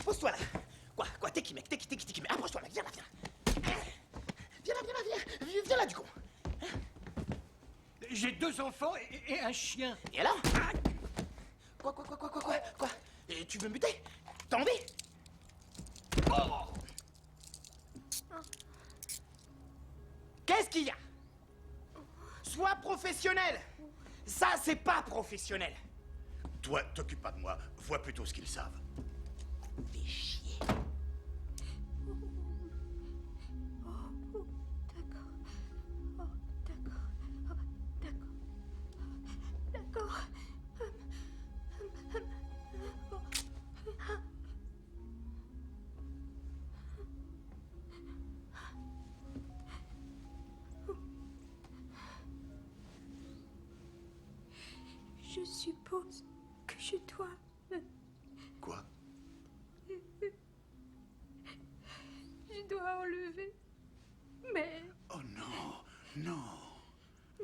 Pose-toi là. Quoi, t'es qui, mec? T'es qui, mec? Approche-toi, mec, viens là. Viens là, du con. J'ai 2 enfants et un chien. Et alors? Quoi? Et tu veux me buter? T'as envie? Oh! Qu'est-ce qu'il y a? Sois professionnel. Ça, c'est pas professionnel. Toi, t'occupe pas de moi. Vois plutôt ce qu'ils savent. Fais chier. D'accord. Je suppose que je dois... Quoi? Je dois enlever. Mais... Oh non, non.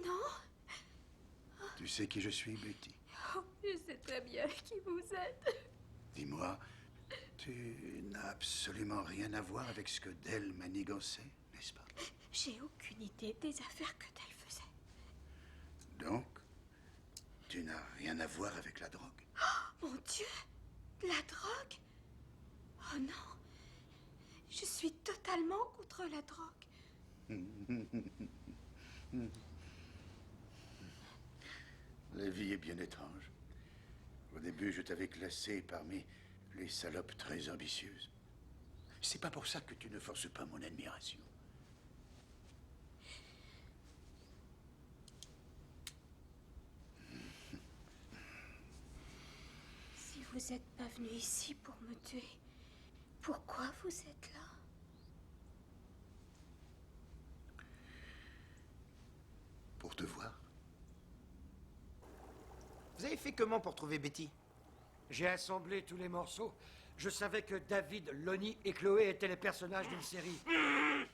Non? Tu sais qui je suis, Betty? Oh, je sais très bien qui vous êtes. Dis-moi, tu n'as absolument rien à voir avec ce que Dell manigançait, n'est-ce pas? J'ai aucune idée des affaires que Dell faisait. Donc, tu n'as rien à voir avec la drogue? Oh, mon Dieu! La drogue? Oh non! Je suis totalement contre la drogue. La vie est bien étrange. Au début, je t'avais classé parmi les salopes très ambitieuses. C'est pas pour ça que tu ne forces pas mon admiration. Si vous n'êtes pas venu ici pour me tuer, pourquoi vous êtes là? Pour te voir. Vous avez fait comment pour trouver Betty? J'ai assemblé tous les morceaux. Je savais que David, Lonnie et Chloé étaient les personnages d'une série.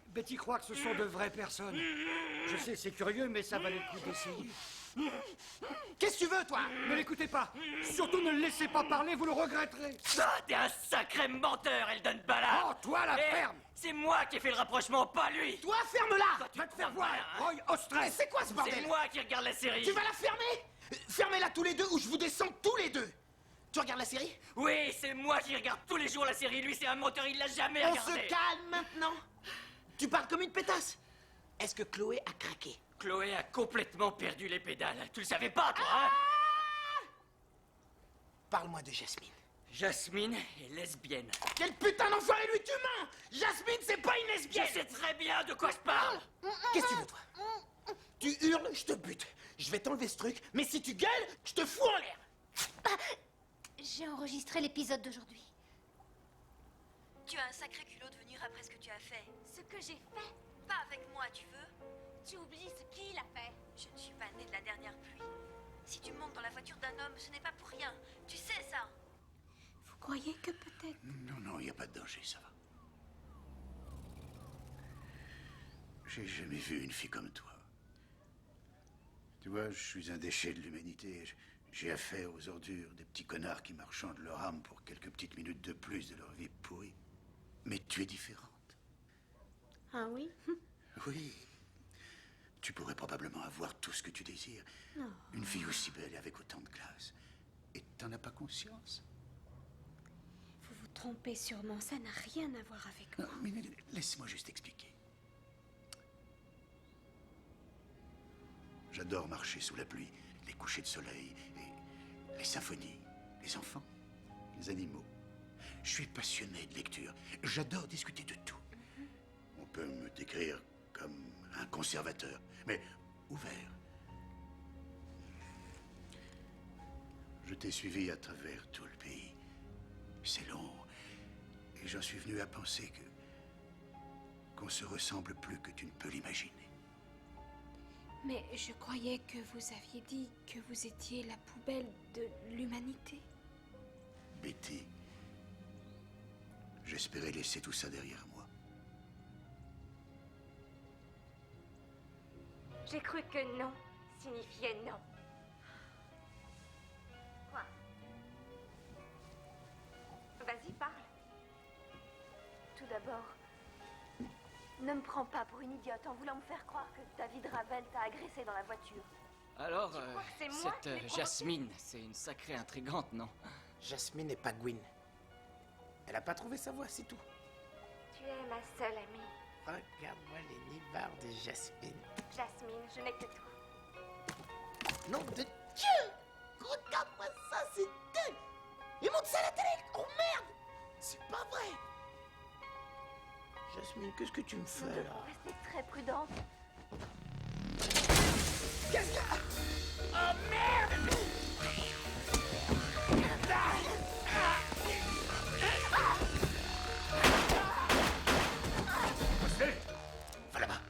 Betty croit que ce sont de vraies personnes. Je sais, c'est curieux, mais ça valait le coup d'essayer. Qu'est-ce que tu veux, toi? Ne l'écoutez pas. Surtout ne le laissez pas parler, vous le regretterez. Ah, t'es un sacré menteur, Eldon Ballard. Oh, toi, la ferme. C'est moi qui ai fait le rapprochement, pas lui. Toi, ferme-la. Va te faire voir. Roy Ostray. Mais c'est quoi ce bordel? C'est moi qui regarde la série. Tu vas la fermer? Fermez-la tous les deux ou je vous descends tous les deux. Tu regardes la série? Oui, c'est moi qui regarde tous les jours la série. Lui, c'est un menteur, il l'a jamais On regardé. se calme maintenant. Tu parles comme une pétasse. Est-ce que Chloé a craqué? Chloé a complètement perdu les pédales. Tu le savais pas, toi, hein? Parle-moi de Jasmine. Jasmine est lesbienne. Quel putain d'enfoiré lui tu mens! Jasmine, c'est pas une lesbienne! Je sais très bien de quoi je parle. Qu'est-ce que tu veux, toi? Tu hurles, je te bute. Je vais t'enlever ce truc, mais si tu gueules, je te fous en l'air. J'ai enregistré l'épisode d'aujourd'hui. Tu as un sacré culot de venir après ce que tu as fait. Ce que j'ai fait? Pas avec moi, tu veux? Tu oublies ce qu'il a fait. Je ne suis pas née de la dernière pluie. Si tu montes dans la voiture d'un homme, ce n'est pas pour rien. Tu sais ça. Vous croyez que peut-être... Non, il n'y a pas de danger, ça va. J'ai jamais vu une fille comme toi. Tu vois, je suis un déchet de l'humanité. J'ai affaire aux ordures des petits connards qui marchandent leur âme pour quelques petites minutes de plus de leur vie pourrie. Mais tu es différente. Ah oui? Oui. Tu pourrais probablement avoir tout ce que tu désires. Non. Une fille aussi belle et avec autant de classe. Et t'en as pas conscience? Vous vous trompez sûrement, ça n'a rien à voir avec moi. Non, mais laisse-moi juste expliquer. J'adore marcher sous la pluie, les couchers de soleil, et les symphonies, les enfants, les animaux. Je suis passionné de lecture. J'adore discuter de tout. On peut me décrire comme un conservateur, mais ouvert. Je t'ai suivi à travers tout le pays. C'est long. Et j'en suis venu à penser qu'on se ressemble plus que tu ne peux l'imaginer. Mais je croyais que vous aviez dit que vous étiez la poubelle de l'humanité. Betty, j'espérais laisser tout ça derrière moi. J'ai cru que non signifiait non. Quoi? Vas-y, parle. Tout d'abord, ne me prends pas pour une idiote en voulant me faire croire que David Ravel t'a agressé dans la voiture. Alors, Tu crois que c'est moi qui l'ai cette provoqué? Jasmine, c'est une sacrée intrigante, non? Jasmine n'est pas Gwyn. Elle a pas trouvé sa voix, c'est tout. Tu es ma seule amie. Regarde-moi les nibards de Jasmine. Jasmine, je n'ai que toi. Nom de Dieu! Regarde-moi ça, c'est dingue! Il monte ça à la télé! Oh merde! C'est pas vrai! Jasmine, qu'est-ce que tu me Nous fais devons là? rester très prudentes. Qu'est-ce que... Oh merde! Wesley, va là-bas.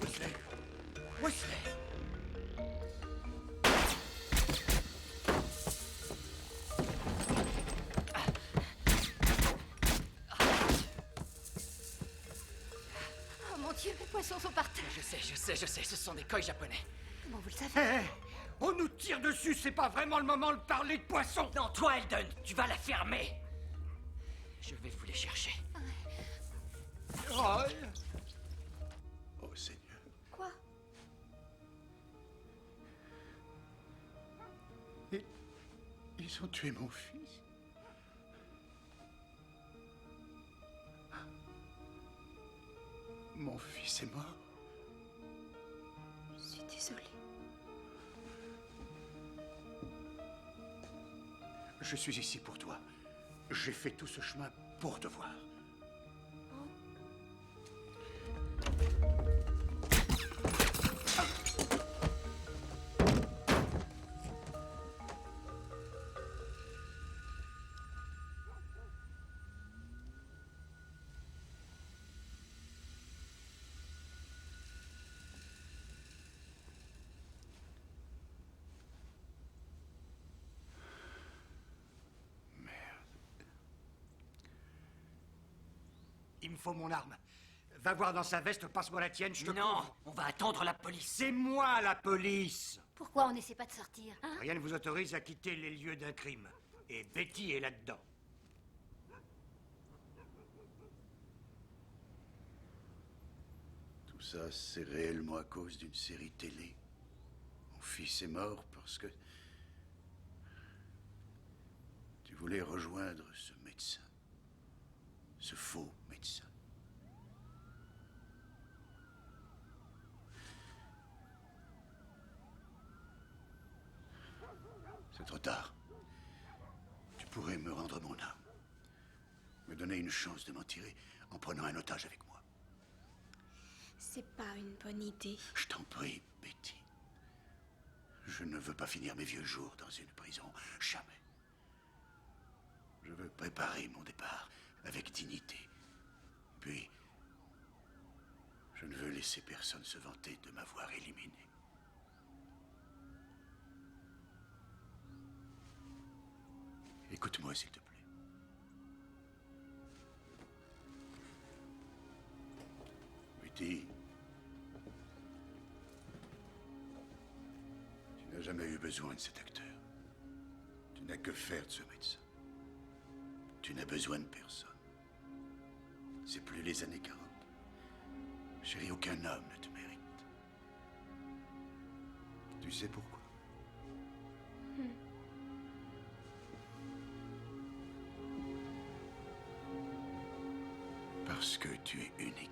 Wesley. Wesley. Oh mon Dieu, les poissons sont par terre. Je sais, ce sont des koi japonais. Comment vous le savez? On nous tire dessus, c'est pas vraiment le moment de parler de poisson. Non, toi, Eldon, tu vas la fermer. Je vais vous les chercher. Oh Seigneur. Quoi? Ils ont tué mon fils. Mon fils est mort. Je suis désolée. Je suis ici pour toi. J'ai fait tout ce chemin pour te voir. Il me faut mon arme. Va voir dans sa veste, passe-moi la tienne, je te Non, couvre. on va attendre la police. C'est moi la police. Pourquoi on n'essaie pas de sortir, hein? Rien ne vous autorise à quitter les lieux d'un crime. Et Betty est là-dedans. Tout ça, c'est réellement à cause d'une série télé. Mon fils est mort parce que tu voulais rejoindre ce médecin. Ce faux médecin. C'est trop tard. Tu pourrais me rendre mon âme. Me donner une chance de m'en tirer en prenant un otage avec moi. C'est pas une bonne idée. Je t'en prie, Betty. Je ne veux pas finir mes vieux jours dans une prison. Jamais. Je veux préparer mon départ avec dignité. Puis, je ne veux laisser personne se vanter de m'avoir éliminé. Écoute-moi, s'il te plaît. Betty, tu n'as jamais eu besoin de cet acteur. Tu n'as que faire de ce médecin. Tu n'as besoin de personne. C'est plus les années 40. Chérie, aucun homme ne te mérite. Tu sais pourquoi? Parce que tu es unique.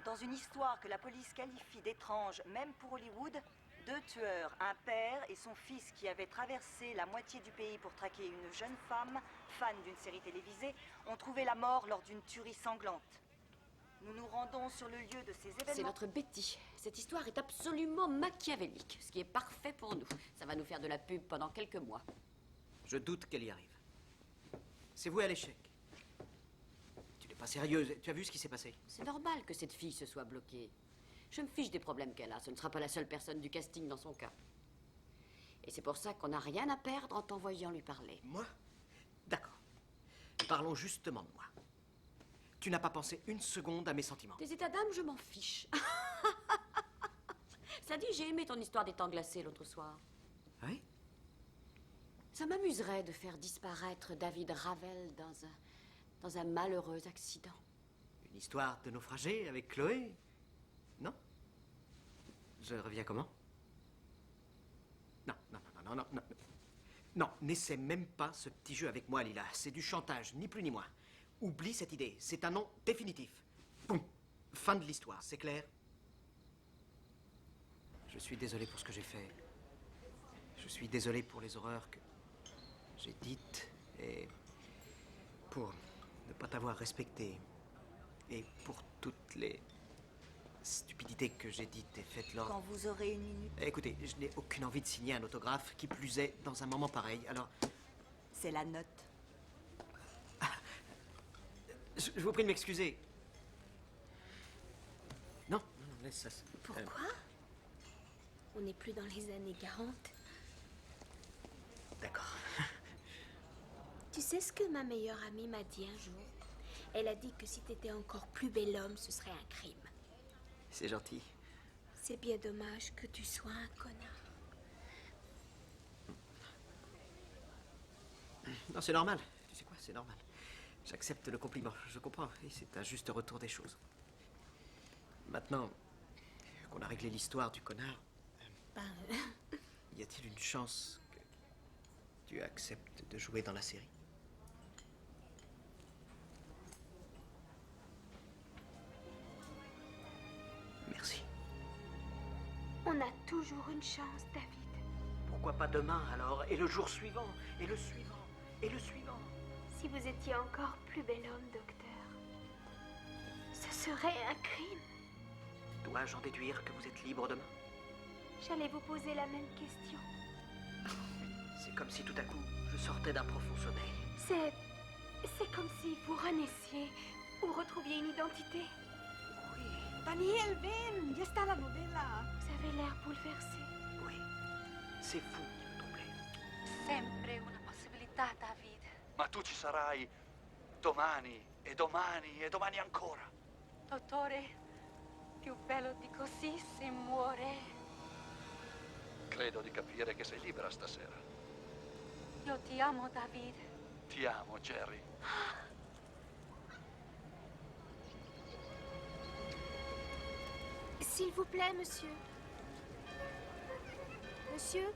Dans une histoire que la police qualifie d'étrange, même pour Hollywood, 2 tueurs, un père et son fils qui avaient traversé la moitié du pays pour traquer une jeune femme, fan d'une série télévisée, ont trouvé la mort lors d'une tuerie sanglante. Nous nous rendons sur le lieu de ces événements. C'est notre Betty. Cette histoire est absolument machiavélique, ce qui est parfait pour nous. Ça va nous faire de la pub pendant quelques mois. Je doute qu'elle y arrive. C'est voué à l'échec. Tu n'es pas sérieuse. Tu as vu ce qui s'est passé? C'est normal que cette fille se soit bloquée. Je me fiche des problèmes qu'elle a. Ce ne sera pas la seule personne du casting dans son cas. Et c'est pour ça qu'on n'a rien à perdre en t'envoyant lui parler. Moi? D'accord. Parlons justement de moi. Tu n'as pas pensé une seconde à mes sentiments. Tes états d'âme, je m'en fiche. Ça dit, j'ai aimé ton histoire des temps glacés l'autre soir. Oui? Ça m'amuserait de faire disparaître David Ravel dans un malheureux accident. Une histoire de naufragé avec Chloé? Non? Je reviens comment? Non, non, non, non, non, non. Non, n'essaie même pas ce petit jeu avec moi, Lila. C'est du chantage, ni plus ni moins. Oublie cette idée. C'est un non définitif. Boum. Fin de l'histoire, c'est clair? Je suis désolé pour ce que j'ai fait. Je suis désolé pour les horreurs que j'ai dites et pour ne pas t'avoir respecté et pour toutes les stupidités que j'ai dites et faites lors... Quand vous aurez une minute. Écoutez, je n'ai aucune envie de signer un autographe, qui plus est dans un moment pareil, alors... C'est la note. Je vous prie de m'excuser. Non, non, non, laisse ça. Pourquoi? On n'est plus dans les années 40. D'accord. Tu sais ce que ma meilleure amie m'a dit un jour? Elle a dit que si t'étais encore plus bel homme, ce serait un crime. C'est gentil. C'est bien dommage que tu sois un connard. Non, c'est normal. Tu sais quoi, c'est normal. J'accepte le compliment, je comprends. Et c'est un juste retour des choses. Maintenant qu'on a réglé l'histoire du connard, y a-t-il une chance que tu acceptes de jouer dans la série? Merci. On a toujours une chance, David. Pourquoi pas demain, alors? Et le jour suivant? Et le suivant? Et le suivant? Si vous étiez encore plus bel homme, docteur, ce serait un crime. Dois-je en déduire que vous êtes libre demain? J'allais vous poser la même question. C'est comme si tout à coup, je sortais d'un profond sommeil. C'est comme si vous renaissiez ou retrouviez une identité. Daniel, ven, ya está la novela. Vous avez l'air bouleversé. Oui, c'est vous qui me troublez. Sempre una possibilità, David. Ma tu ci sarai domani e domani e domani ancora. Dottore, più bello di così si muore. Credo di capire che sei libera stasera. Io ti amo, David. Ti amo, Jerry. S'il vous plaît, monsieur. Monsieur?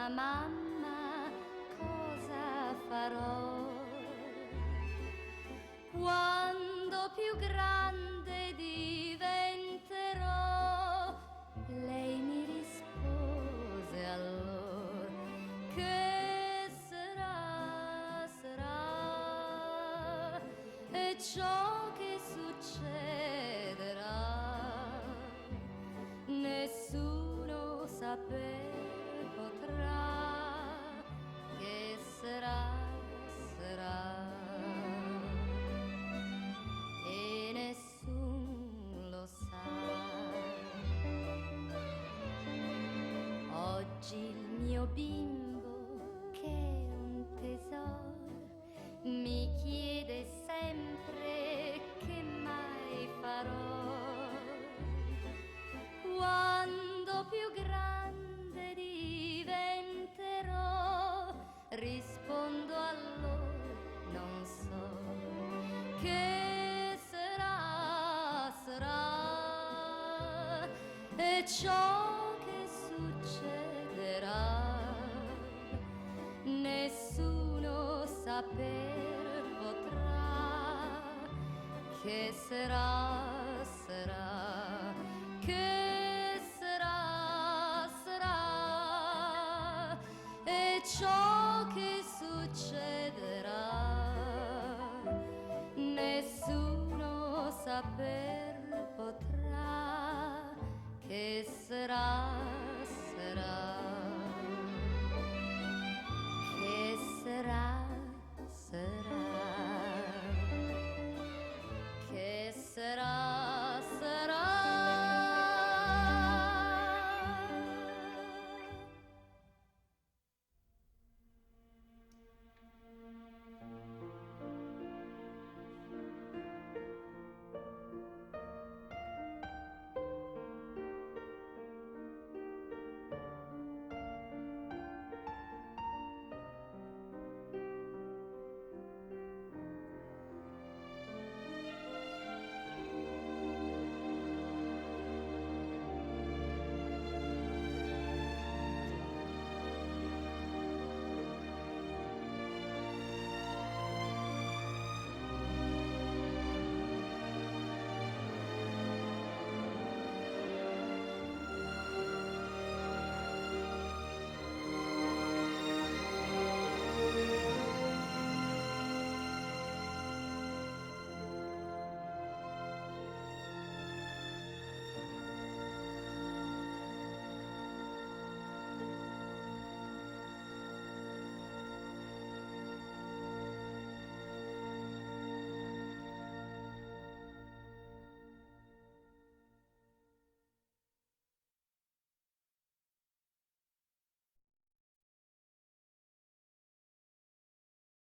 ma mamma cosa farò. Quando più grande diventerò, lei mi rispose allora, che sarà, sarà, e ciò che succederà nessuno saper potrà, che sarà, sarà. E nessun lo sa. Oggi il mio bimbo, che è un tesoro, mi chiede sempre che mai farò. Quando più grande diventerò, rispondo a loro, non so, che sarà, sarà, e ciò che succederà nessuno saper potrà, che sarà.